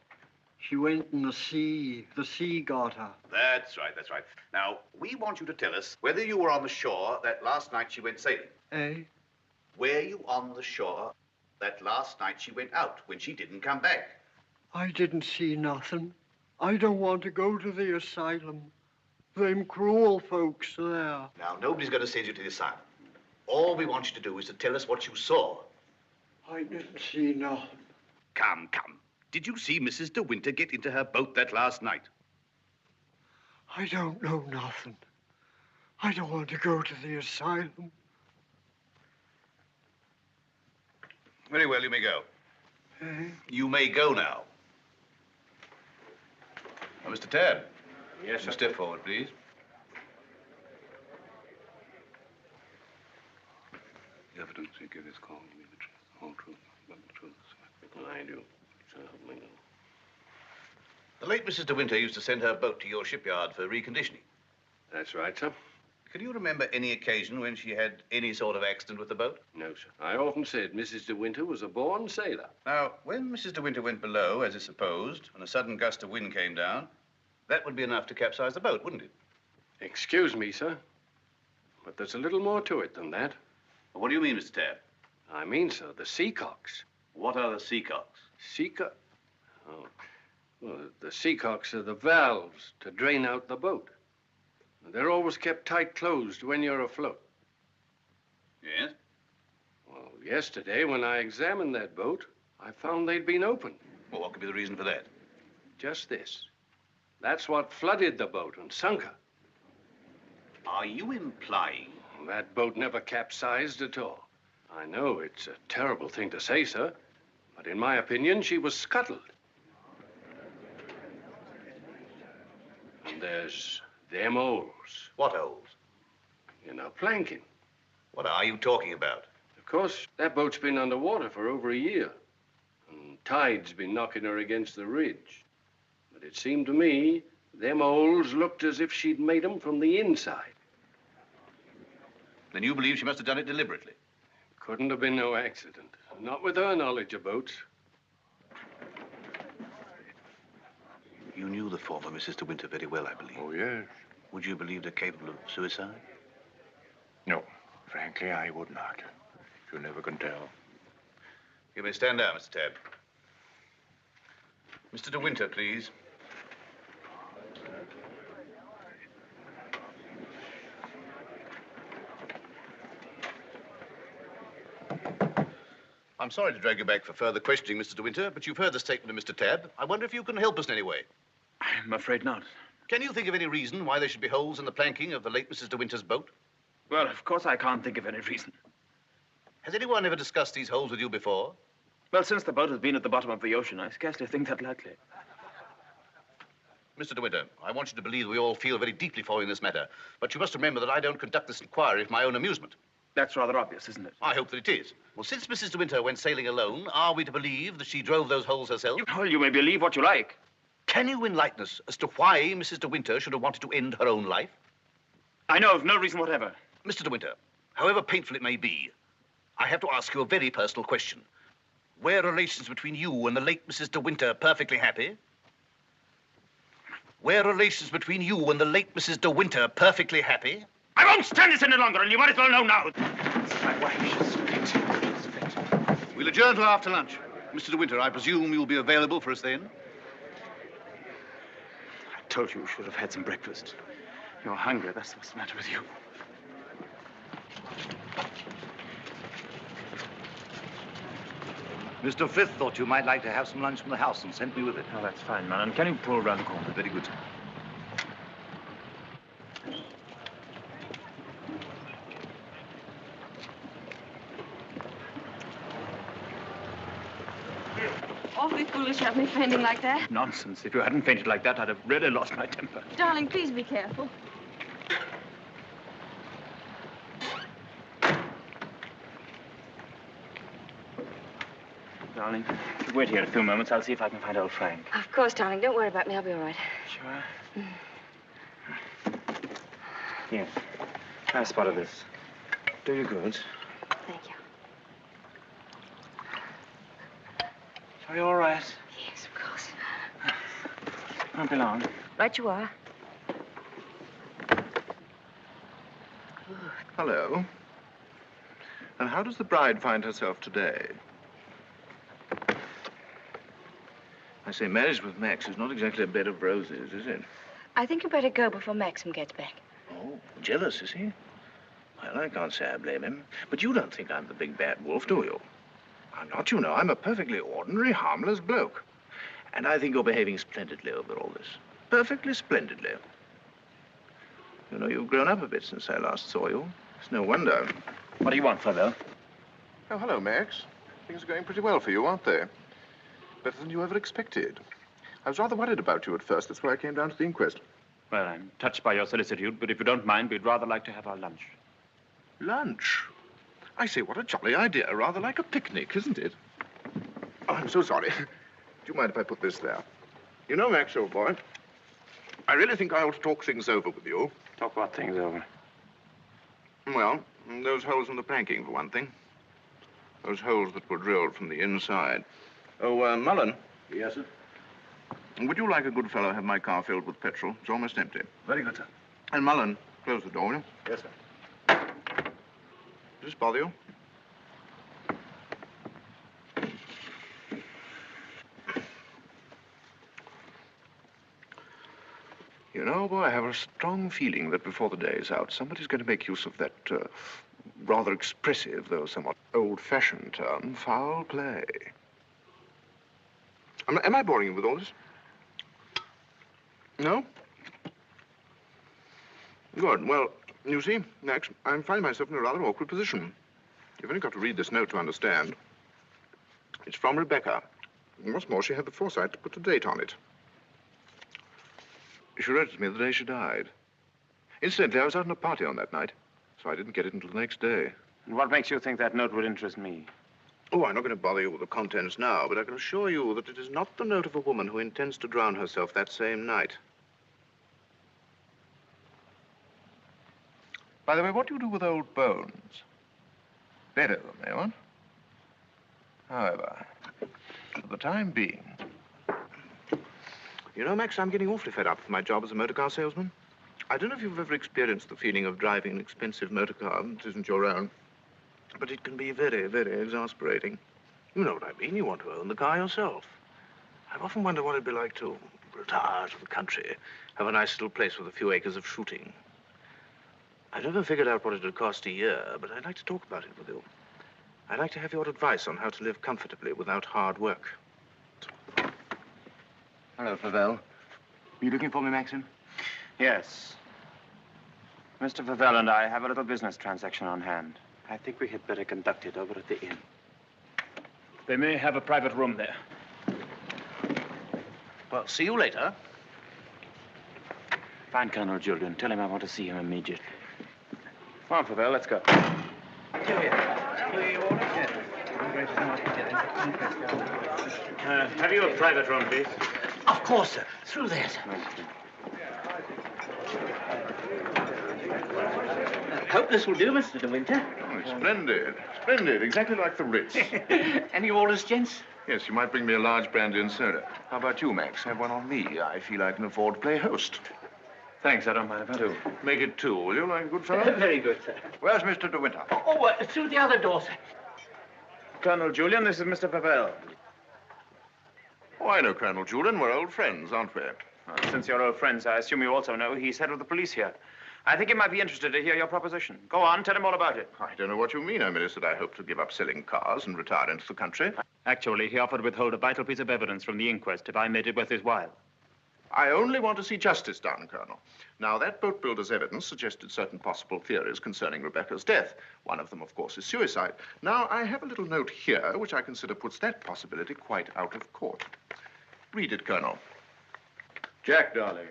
Speaker 15: She went in the sea. The sea got her.
Speaker 22: That's right, that's right. Now, we want you to tell us whether you were on the shore that last night she went sailing.
Speaker 15: Eh?
Speaker 22: Were you on the shore that last night she went out when she didn't come back?
Speaker 15: I didn't see nothing. I don't want to go to the asylum. Them cruel folks there.
Speaker 22: Now, nobody's going to send you to the asylum. All we want you to do is to tell us what you saw.
Speaker 15: I didn't see nothing.
Speaker 22: Come, come. Did you see Mrs. de Winter get into her boat that last night?
Speaker 15: I don't know nothing. I don't want to go to the asylum.
Speaker 22: Very well, you may go.
Speaker 15: Eh?
Speaker 22: You may go now. Now, Mr. Tabb.
Speaker 20: Yes, sir.
Speaker 22: Step forward, please.
Speaker 11: The evidence you give is calling me the truth, the whole truth, but the truth. So I do. So help me God.
Speaker 22: The late Mrs. de Winter used to send her boat to your shipyard for reconditioning.
Speaker 11: That's right, sir.
Speaker 22: Can you remember any occasion when she had any sort of accident with the boat?
Speaker 11: No, sir. I often said Mrs. de Winter was a born sailor.
Speaker 22: Now, when Mrs. de Winter went below, as is supposed, and a sudden gust of wind came down, that would be enough to capsize the boat, wouldn't it?
Speaker 11: Excuse me, sir, but there's a little more to it than that.
Speaker 22: What do you mean, Mr. Tabb?
Speaker 11: I mean, sir, the seacocks.
Speaker 22: What are the seacocks?
Speaker 11: Oh, well, the seacocks are the valves to drain out the boat. They're always kept tight closed when you're afloat.
Speaker 22: Yes?
Speaker 11: Well, yesterday, when I examined that boat, I found they'd been opened.
Speaker 22: Well, what could be the reason for that?
Speaker 11: Just this. That's what flooded the boat and sunk her.
Speaker 22: Are you implying?
Speaker 11: That boat never capsized at all. I know it's a terrible thing to say, sir, but in my opinion, she was scuttled. And there's them holes.
Speaker 22: What holes?
Speaker 11: In her planking.
Speaker 22: What are you talking about?
Speaker 11: Of course, that boat's been underwater for over a year. And tide's been knocking her against the ridge. But it seemed to me, them holes looked as if she'd made them from the inside.
Speaker 22: Then you believe she must have done it deliberately?
Speaker 11: Couldn't have been no accident. Not with her knowledge of boats.
Speaker 22: You knew the former Mrs. de Winter very well, I believe.
Speaker 5: Oh, yes.
Speaker 22: Would you believe her capable of suicide?
Speaker 5: No. Frankly, I would not. You never can tell.
Speaker 22: You may stand down, Mr. Tabb. Mr. de Winter, please. I'm sorry to drag you back for further questioning, Mr. de Winter, but you've heard the statement of Mr. Tabb. I wonder if you can help us in any way.
Speaker 2: I'm afraid not.
Speaker 22: Can you think of any reason why there should be holes in the planking of the late Mrs. de Winter's boat?
Speaker 2: Well, of course I can't think of any reason.
Speaker 22: Has anyone ever discussed these holes with you before?
Speaker 2: Well, since the boat has been at the bottom of the ocean, I scarcely think that likely.
Speaker 22: Mr. De Winter, I want you to believe we all feel very deeply for you in this matter. But you must remember that I don't conduct this inquiry for my own amusement.
Speaker 2: That's rather obvious, isn't it?
Speaker 22: I hope that it is. Well, since Mrs. De Winter went sailing alone, are we to believe that she drove those holes herself?
Speaker 2: Well, you may believe what you like.
Speaker 22: Can you enlighten us as to why Mrs. De Winter should have wanted to end her own life?
Speaker 2: I know of no reason whatever.
Speaker 22: Mr. De Winter, however painful it may be, I have to ask you a very personal question. Were relations between you and the late Mrs. De Winter perfectly happy? Were relations between you and the late Mrs. De Winter perfectly happy?
Speaker 2: I won't stand this any longer, and you might as well know now. My wife, she's fit. She's fit.
Speaker 22: We'll adjourn till after lunch. Mr. De Winter, I presume you'll be available for us then?
Speaker 2: I told you should have had some breakfast. You're hungry, that's what's the matter with you.
Speaker 10: Mr. Frith thought you might like to have some lunch from the house and sent me with it.
Speaker 2: Oh, that's fine, man. And can you pull round the corner?
Speaker 22: Very good.
Speaker 16: Awfully foolish of me fainting like that.
Speaker 2: Nonsense. If you hadn't fainted like that, I'd have really lost my temper.
Speaker 16: Darling, please be careful.
Speaker 2: Darling, if you wait here a few moments, I'll see if I can find old Frank.
Speaker 1: Of course, darling. Don't worry about me. I'll be all right.
Speaker 2: Sure? Yes. I spotted this. Do you good.
Speaker 1: Thank you.
Speaker 2: Are you all right?
Speaker 1: Yes, of course.
Speaker 2: Won't be long.
Speaker 1: Right you are.
Speaker 5: Hello. And how does the bride find herself today? I say, marriage with Max is not exactly a bed of roses, is it?
Speaker 1: I think you better go before Maxim gets back.
Speaker 5: Oh, jealous, is he? Well, I can't say I blame him. But you don't think I'm the big bad wolf, do you? I'm not, you know. I'm a perfectly ordinary, harmless bloke. And I think you're behaving splendidly over all this. Perfectly splendidly. You know, you've grown up a bit since I last saw you. It's no wonder.
Speaker 2: What do you want, Flavel?
Speaker 5: Oh, hello, Max. Things are going pretty well for you, aren't they? Better than you ever expected. I was rather worried about you at first. That's why I came down to the inquest.
Speaker 2: Well, I'm touched by your solicitude, but if you don't mind, we'd rather like to have our lunch.
Speaker 5: Lunch? I say, what a jolly idea. Rather like a picnic, isn't it? Oh, I'm so sorry. Do you mind if I put this there? You know, Max, old boy, I really think I ought to talk things over with you.
Speaker 2: Talk what things over?
Speaker 5: Well, those holes in the planking, for one thing. Those holes that were drilled from the inside. Oh, Mullen.
Speaker 22: Yes, sir?
Speaker 5: Would you like a good fellow have my car filled with petrol? It's almost empty.
Speaker 22: Very good, sir.
Speaker 5: And Mullen, close the door, will you?
Speaker 22: Yes, sir.
Speaker 5: Does this bother you? You know, boy, I have a strong feeling that before the day is out, somebody's going to make use of that rather expressive, though somewhat old-fashioned term, foul play. Am I boring you with all this? No? Good. Well, you see, Max, I find myself in a rather awkward position. You've only got to read this note to understand. It's from Rebecca. And what's more, she had the foresight to put a date on it. She wrote it to me the day she died. Incidentally, I was out on a party on that night, so I didn't get it until the next day.
Speaker 2: And what makes you think that note would interest me?
Speaker 5: Oh, I'm not going to bother you with the contents now, but I can assure you that it is not the note of a woman who intends to drown herself that same night. By the way, what do you do with old bones? Bury them, eh, what? However, for the time being... You know, Max, I'm getting awfully fed up with my job as a motor car salesman. I don't know if you've ever experienced the feeling of driving an expensive motor car that isn't your own, but it can be very, very exasperating. You know what I mean. You want to own the car yourself. I've often wondered what it'd be like to retire to the country, have a nice little place with a few acres of shooting. I've never figured out what it'd cost a year, but I'd like to talk about it with you. I'd like to have your advice on how to live comfortably without hard work.
Speaker 10: Hello, Flavel. Are you looking for me, Maxim?
Speaker 2: Yes. Mr. Flavel and I have a little business transaction on hand. I think we had better conduct it over at the inn. They may have a private room there.
Speaker 22: Well, see you later.
Speaker 2: Find Colonel Julian. Tell him I want to see him immediately. Come on, Fabel, let's go. Have you a private room, please?
Speaker 7: Of course, sir. Through there, sir. Hope this will do, Mr. De Winter.
Speaker 5: Oh, splendid. Splendid. Exactly like the Ritz.
Speaker 7: Any orders, gents?
Speaker 5: Yes, you might bring me a large brandy and soda. How about you, Max? Have one on me. I feel I can afford to play host.
Speaker 2: Thanks, I don't mind if I do.
Speaker 5: Make it two, will you, like a good fellow?
Speaker 7: Very good, sir.
Speaker 20: Where's Mr. De Winter?
Speaker 7: Through the other door, sir.
Speaker 2: Colonel Julian, this is Mr. Fabel.
Speaker 5: Oh, I know Colonel Julian. We're old friends, aren't we?
Speaker 2: Since you're old friends, I assume you also know he's head of the police here. I think he might be interested to hear your proposition. Go on, tell him all about it.
Speaker 5: I don't know what you mean. I merely said I hope to give up selling cars and retire into the country.
Speaker 2: Actually, he offered to withhold a vital piece of evidence from the inquest if I made it worth his while.
Speaker 5: I only want to see justice done, Colonel. Now, that boat builder's evidence suggested certain possible theories concerning Rebecca's death. One of them, of course, is suicide. Now, I have a little note here which I consider puts that possibility quite out of court. Read it, Colonel.
Speaker 20: Jack, darling,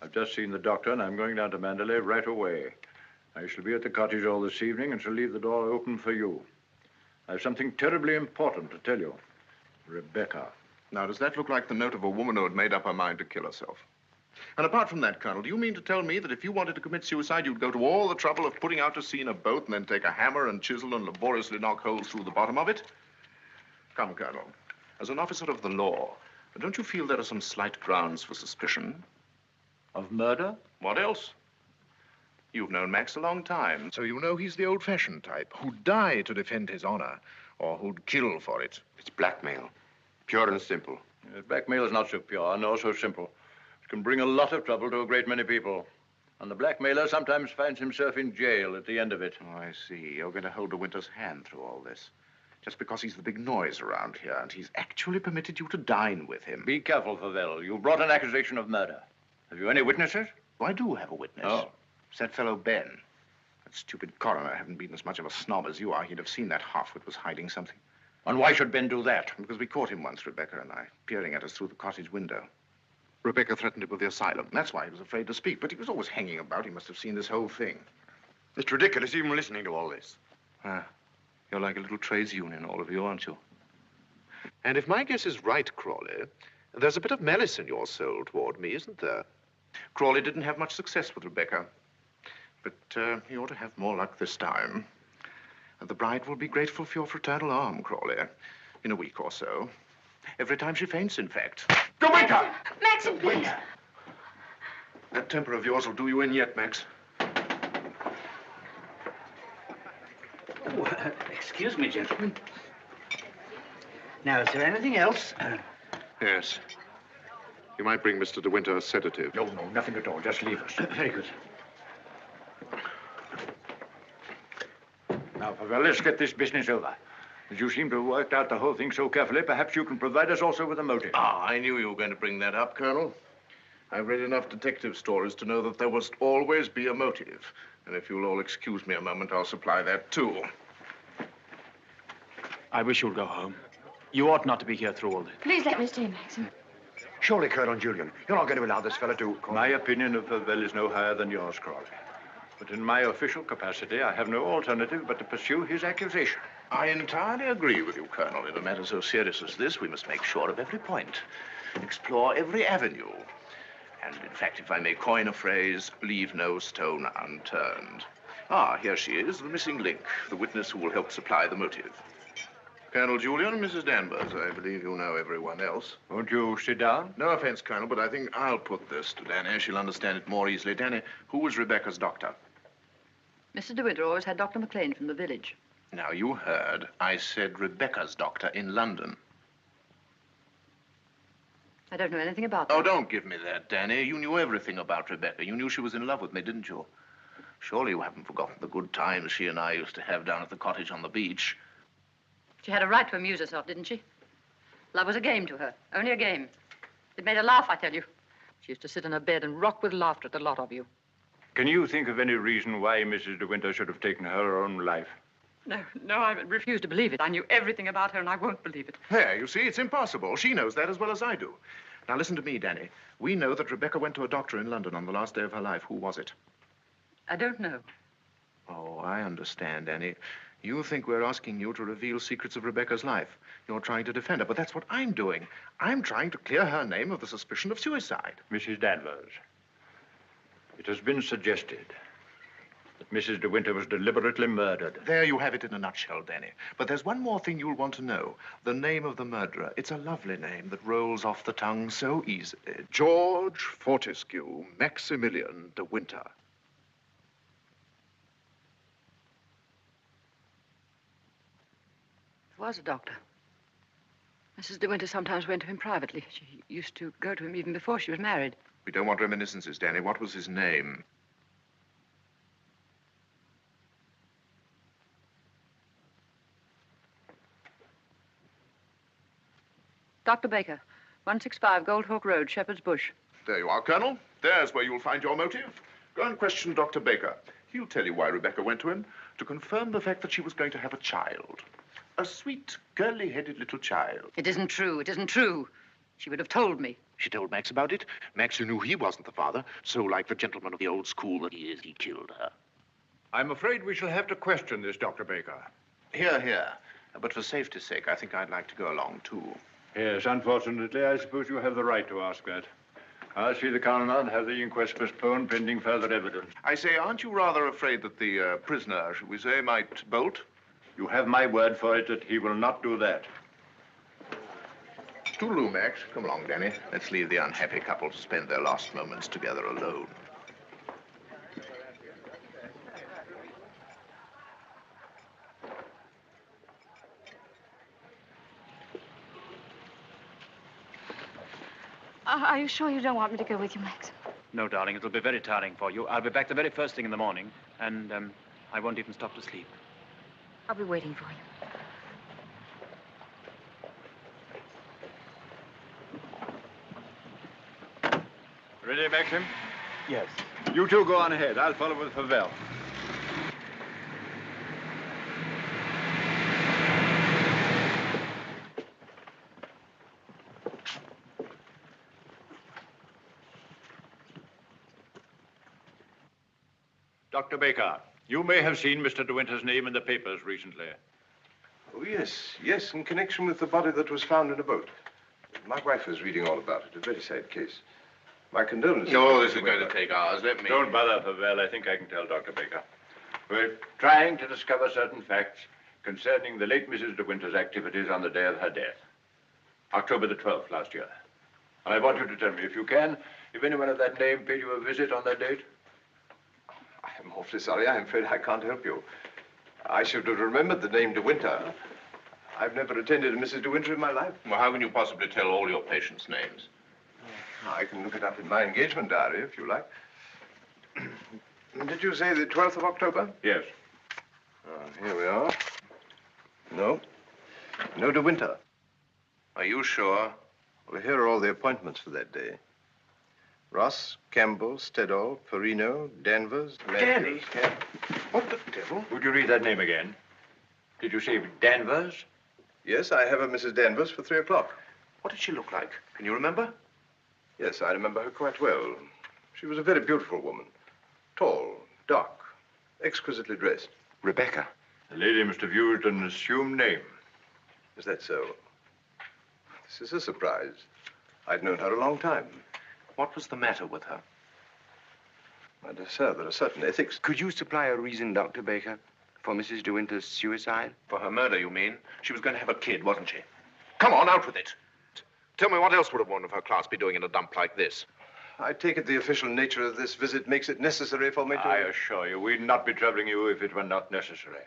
Speaker 20: I've just seen the doctor, and I'm going down to Manderley right away. I shall be at the cottage all this evening and shall leave the door open for you. I have something terribly important to tell you. Rebecca.
Speaker 5: Now, does that look like the note of a woman who had made up her mind to kill herself? And apart from that, Colonel, do you mean to tell me that if you wanted to commit suicide, you'd go to all the trouble of putting out to sea in a boat and then take a hammer and chisel and laboriously knock holes through the bottom of it? Come, Colonel, as an officer of the law, don't you feel there are some slight grounds for suspicion?
Speaker 20: Of murder?
Speaker 5: What else? You've known Max a long time, so you know he's the old-fashioned type who'd die to defend his honor, or who'd kill for it.
Speaker 10: It's blackmail. Pure and simple.
Speaker 20: Blackmail is not so pure, nor so simple. It can bring a lot of trouble to a great many people. And the blackmailer sometimes finds himself in jail at the end of it.
Speaker 5: Oh, I see. You're going to hold De Winter's hand through all this. Just because he's the big noise around here, and he's actually permitted you to dine with him.
Speaker 20: Be careful, Fabel. You brought an accusation of murder. Have you any witnesses?
Speaker 5: Oh, I do have a witness.
Speaker 20: Oh.
Speaker 5: It's that fellow Ben. That stupid coroner hadn't been as much of a snob as you are. He'd have seen that halfwit was hiding something.
Speaker 20: And why should Ben do that?
Speaker 5: Because we caught him once, Rebecca and I, peering at us through the cottage window. Rebecca threatened him with the asylum. That's why he was afraid to speak. But he was always hanging about. He must have seen this whole thing.
Speaker 10: It's ridiculous even listening to all this.
Speaker 5: You're like a little trades union, all of you, aren't you? And if my guess is right, Crawley, there's a bit of malice in your soul toward me, isn't there? Crawley didn't have much success with Rebecca. But he ought to have more luck this time. The bride will be grateful for your fraternal arm, Crawley, in a week or so. Every time she faints, in fact.
Speaker 19: De Winter! Maxim, please!
Speaker 5: That temper of yours will do you in yet, Max.
Speaker 7: Oh, excuse me, gentlemen. Now, is there anything else?
Speaker 5: Yes. You might bring Mr. De Winter a sedative.
Speaker 20: No, nothing at all. Just leave us.
Speaker 7: Very good.
Speaker 20: Now, Fabel, let's get this business over. As you seem to have worked out the whole thing so carefully, perhaps you can provide us also with a motive.
Speaker 5: I knew you were going to bring that up, Colonel. I've read enough detective stories to know that there must always be a motive. And if you'll all excuse me a moment, I'll supply that, too.
Speaker 2: I wish you'd go home. You ought not to be here through all this.
Speaker 16: Please let me stay, Maxim.
Speaker 10: Surely, Colonel Julian, you're not going to allow this fellow to...
Speaker 20: My opinion of Fabel is no higher than yours, Crawley. But in my official capacity, I have no alternative but to pursue his accusation.
Speaker 5: I entirely agree with you, Colonel. In a matter so serious as this, we must make sure of every point, explore every avenue. And, in fact, if I may coin a phrase, leave no stone unturned. Here she is, the missing link, the witness who will help supply the motive. Colonel Julian and Mrs. Danvers, I believe you know everyone else.
Speaker 20: Won't you sit down?
Speaker 5: No offense, Colonel, but I think I'll put this to Danny. She'll understand it more easily. Danny, who was Rebecca's doctor?
Speaker 9: Mr. De Winter always had Dr. McLean from the village.
Speaker 5: Now, you heard. I said Rebecca's doctor in London.
Speaker 9: I don't know anything about that.
Speaker 5: Oh, don't give me that, Danny. You knew everything about Rebecca. You knew she was in love with me, didn't you? Surely you haven't forgotten the good times she and I used to have down at the cottage on the beach.
Speaker 9: She had a right to amuse herself, didn't she? Love was a game to her, only a game. It made her laugh, I tell you. She used to sit in her bed and rock with laughter at the lot of you.
Speaker 20: Can you think of any reason why Mrs. De Winter should have taken her own life?
Speaker 9: No, I refuse to believe it. I knew everything about her, and I won't believe it.
Speaker 5: There, you see, it's impossible. She knows that as well as I do. Now, listen to me, Danny. We know that Rebecca went to a doctor in London on the last day of her life. Who was it?
Speaker 9: I don't know.
Speaker 5: Oh, I understand, Danny. You think we're asking you to reveal secrets of Rebecca's life. You're trying to defend her, but that's what I'm doing. I'm trying to clear her name of the suspicion of suicide.
Speaker 20: Mrs. Danvers, it has been suggested that Mrs. de Winter was deliberately murdered.
Speaker 5: There you have it in a nutshell, Danny. But there's one more thing you'll want to know. The name of the murderer. It's a lovely name that rolls off the tongue so easily. George Fortescue Maximilian de Winter.
Speaker 9: He was a doctor. Mrs. de Winter sometimes went to him privately. She used to go to him even before she was married.
Speaker 5: We don't want reminiscences, Danny. What was his name?
Speaker 9: Dr. Baker, 165 Gold Hawk Road, Shepherd's Bush.
Speaker 5: There you are, Colonel. There's where you'll find your motive. Go and question Dr. Baker. He'll tell you why Rebecca went to him, to confirm the fact that she was going to have a child. A sweet, curly-headed little child.
Speaker 9: It isn't true. It isn't true. She would have told me.
Speaker 5: She told Max about it. Max, who knew he wasn't the father, so like the gentleman of the old school that he is, he killed her.
Speaker 20: I'm afraid we shall have to question this, Dr. Baker.
Speaker 5: Here, here. But for safety's sake, I think I'd like to go along, too.
Speaker 20: Yes, unfortunately, I suppose you have the right to ask that. I'll see the coroner and have the inquest postponed pending further evidence.
Speaker 5: I say, aren't you rather afraid that the prisoner, should we say, might bolt?
Speaker 20: You have my word for it that he will not do that.
Speaker 5: Toodaloo, Max. Come along, Danny. Let's leave the unhappy couple to spend their last moments together alone.
Speaker 16: Are you sure you don't want me to go with you, Maxim?
Speaker 2: No, darling, it'll be very tiring for you. I'll be back the very first thing in the morning, and I won't even stop to sleep.
Speaker 16: I'll be waiting for you.
Speaker 20: Ready, Maxim?
Speaker 2: Yes.
Speaker 20: You two go on ahead. I'll follow with Favell. Dr. Baker, you may have seen Mr. de Winter's name in the papers recently.
Speaker 11: Oh, yes, in connection with the body that was found in a boat. My wife was reading all about it. A very sad case. My condolences.
Speaker 5: No, this is going to take hours. Let me...
Speaker 20: Don't bother, Favell. I think I can tell Dr. Baker. We're trying to discover certain facts concerning the late Mrs. de Winter's activities on the day of her death. October the 12th last year. And I want you to tell me, if you can, if anyone of that name paid you a visit on that date.
Speaker 11: I'm awfully sorry. I'm afraid I can't help you. I should have remembered the name de Winter. I've never attended a Mrs. de Winter in my life.
Speaker 5: Well, how can you possibly tell all your patients' names?
Speaker 11: I can look it up in my engagement diary, if you like. Did you say the 12th of October?
Speaker 20: Yes.
Speaker 11: Here we are. No. No de Winter.
Speaker 5: Are you sure?
Speaker 11: Well, here are all the appointments for that day. Ross, Campbell, Stedall, Perino, Danvers,
Speaker 5: Danny? What the devil?
Speaker 20: Would you read that name again? Did you say Danvers?
Speaker 11: Yes, I have a Mrs. Danvers for 3 o'clock.
Speaker 5: What did she look like? Can you remember?
Speaker 11: Yes, I remember her quite well. She was a very beautiful woman. Tall, dark, exquisitely dressed.
Speaker 5: Rebecca.
Speaker 20: The lady must have used an assumed name.
Speaker 11: Is that so? This is a surprise. I'd known her a long time.
Speaker 5: What was the matter with her?
Speaker 11: My dear sir, there are certain ethics.
Speaker 10: Could you supply a reason, Dr. Baker, for Mrs. de Winter's suicide?
Speaker 5: For her murder, you mean? She was going to have a kid, wasn't she? Come on, out with it. Tell me, what else would a woman of her class be doing in a dump like this?
Speaker 11: I take it the official nature of this visit makes it necessary for me to...
Speaker 20: I assure you, we'd not be troubling you if it were not necessary.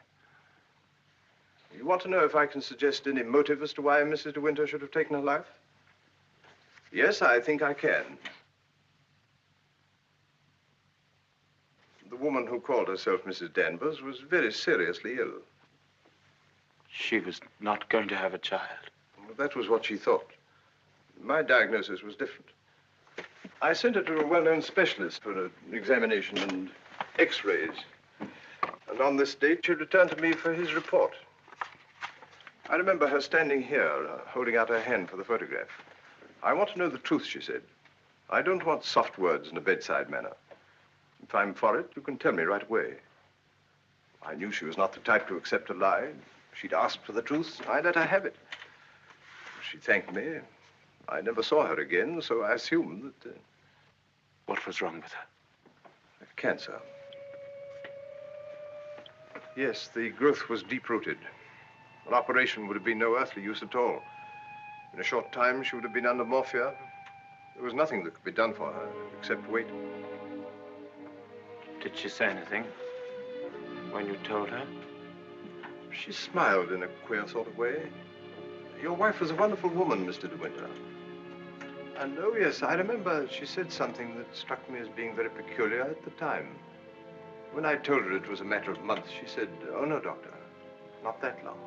Speaker 11: You want to know if I can suggest any motive as to why Mrs. de Winter should have taken her life? Yes, I think I can. The woman who called herself Mrs. Danvers was very seriously ill.
Speaker 2: She was not going to have a child.
Speaker 11: Well, that was what she thought. My diagnosis was different. I sent her to a well-known specialist for an examination and x-rays. And on this date, she returned to me for his report. I remember her standing here, holding out her hand for the photograph.
Speaker 18: I want to know the truth, she said. I don't want soft words in a bedside manner. If I'm for it, you can tell me right away. I knew she was not the type to accept a lie. If she'd asked for the truth, I let her have it. She thanked me. I never saw her again, so I assumed that...
Speaker 2: What was wrong with her?
Speaker 18: Cancer. Yes, the growth was deep-rooted. An operation would have been no earthly use at all. In a short time, she would have been under morphia. There was nothing that could be done for her, except wait.
Speaker 2: Did she say anything when you told her?
Speaker 18: She smiled in a queer sort of way. Your wife was a wonderful woman, Mr. De Winter. And, oh, yes, I remember she said something that struck me as being very peculiar at the time. When I told her it was a matter of months, she said, "Oh, no, doctor, not that long."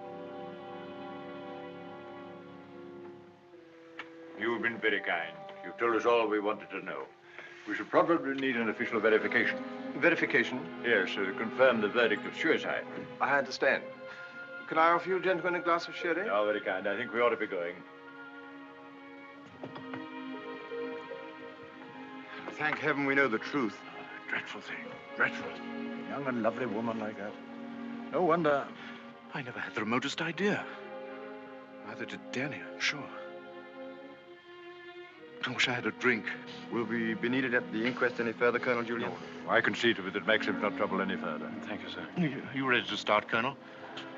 Speaker 20: You've been very kind. You've told us all we wanted to know. We should probably need an official verification.
Speaker 18: Verification?
Speaker 20: Yes, to confirm the verdict of suicide.
Speaker 18: I understand. Can I offer you gentlemen a glass of sherry?
Speaker 20: Oh, very kind. I think we ought to be going.
Speaker 10: Thank heaven we know the truth.
Speaker 20: Dreadful thing. Dreadful. A young and lovely woman like that. No wonder.
Speaker 5: I never had the remotest idea. Neither did Danny, I'm sure. I wish I had a drink.
Speaker 10: Will we be needed at the inquest any further, Colonel Julian?
Speaker 20: No. I can see to it that Maxim's not troubled any further.
Speaker 2: Thank you, sir.
Speaker 5: You ready to start, Colonel?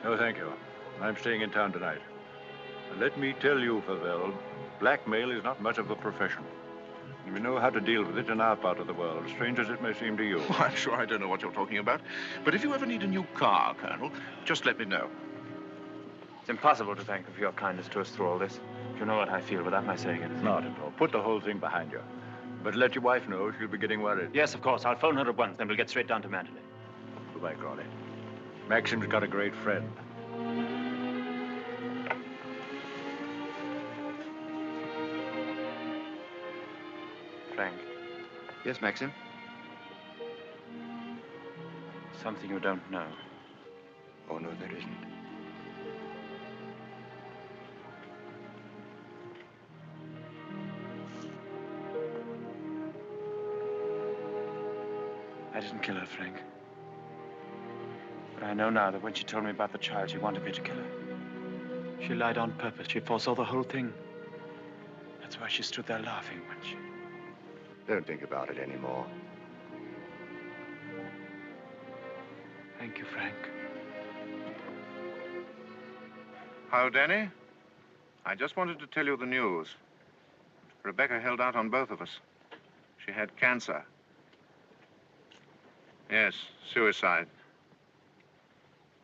Speaker 20: No, thank you. I'm staying in town tonight. And let me tell you, Favell, blackmail is not much of a profession. We know how to deal with it in our part of the world, strange as it may seem to you.
Speaker 5: Oh, I'm sure I don't know what you're talking about. But if you ever need a new car, Colonel, just let me know.
Speaker 2: It's impossible to thank you for your kindness to us through all this. You know what I feel without my saying it.
Speaker 20: Not at all. Put the whole thing behind you. But let your wife know she'll be getting worried.
Speaker 2: Yes, of course. I'll phone her at once, then we'll get straight down to Manderley.
Speaker 20: Goodbye, Crawley. Maxim's got a great friend.
Speaker 2: Frank.
Speaker 10: Yes, Maxim?
Speaker 2: Something you don't know.
Speaker 10: Oh, no, there isn't.
Speaker 2: I didn't kill her, Frank. But I know now that when she told me about the child, she wanted me to kill her. She lied on purpose. She foresaw the whole thing. That's why she stood there laughing when she...
Speaker 10: Don't think about it anymore.
Speaker 2: Thank you, Frank.
Speaker 5: How, Danny? I just wanted to tell you the news. Rebecca held out on both of us. She had cancer. Yes, suicide.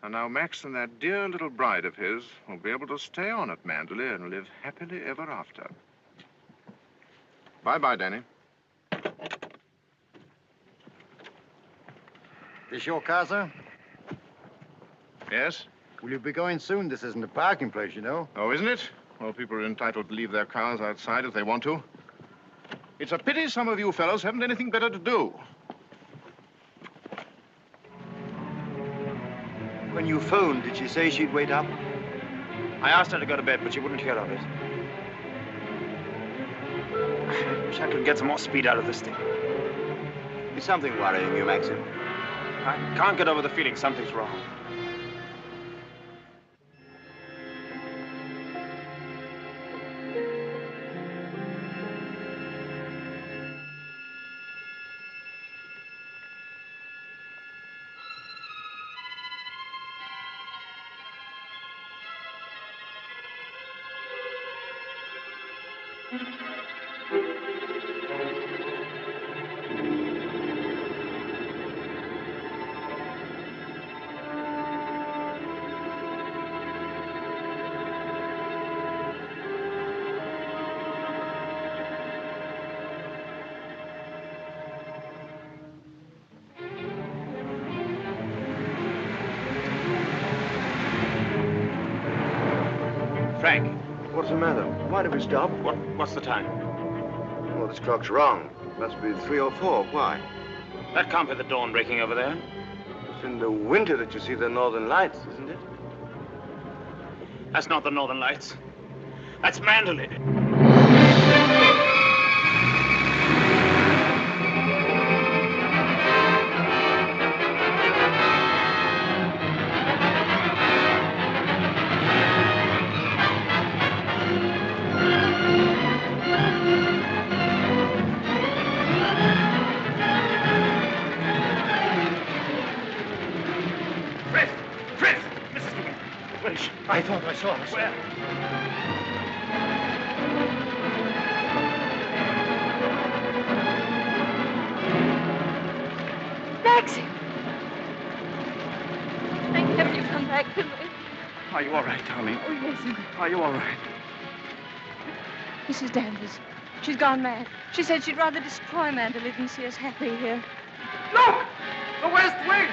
Speaker 5: And now Max and that dear little bride of his will be able to stay on at Manderley and live happily ever after. Bye-bye, Danny.
Speaker 10: This your car, sir?
Speaker 5: Yes?
Speaker 10: Will you be going soon? This isn't a parking place, you know.
Speaker 5: Oh, isn't it? Well, people are entitled to leave their cars outside if they want to. It's a pity some of you fellows haven't anything better to do.
Speaker 10: When you phoned, did she say she'd wait up?
Speaker 2: I asked her to go to bed, but she wouldn't hear of it. I wish I could get some more speed out of this thing.
Speaker 10: Is something worrying you, Maxim?
Speaker 2: I can't get over the feeling something's wrong. Frank.
Speaker 10: What's the matter? Why did we stop?
Speaker 2: What's the time?
Speaker 10: Well, this clock's wrong. It must be 3 or 4. Why?
Speaker 2: That can't be the dawn breaking over there.
Speaker 10: It's in the winter that you see the northern lights, isn't it?
Speaker 2: That's not the northern lights. That's Manderley.
Speaker 15: I thought I saw her, sir.
Speaker 20: Where?
Speaker 16: Maxim! Thank heaven you've come back to me.
Speaker 2: Are you all right, darling?
Speaker 16: Oh, yes.
Speaker 2: Are you all right?
Speaker 16: Mrs. Danvers. She's gone mad. She said she'd rather destroy Manderley than see us happy here.
Speaker 2: Look! The West Wing!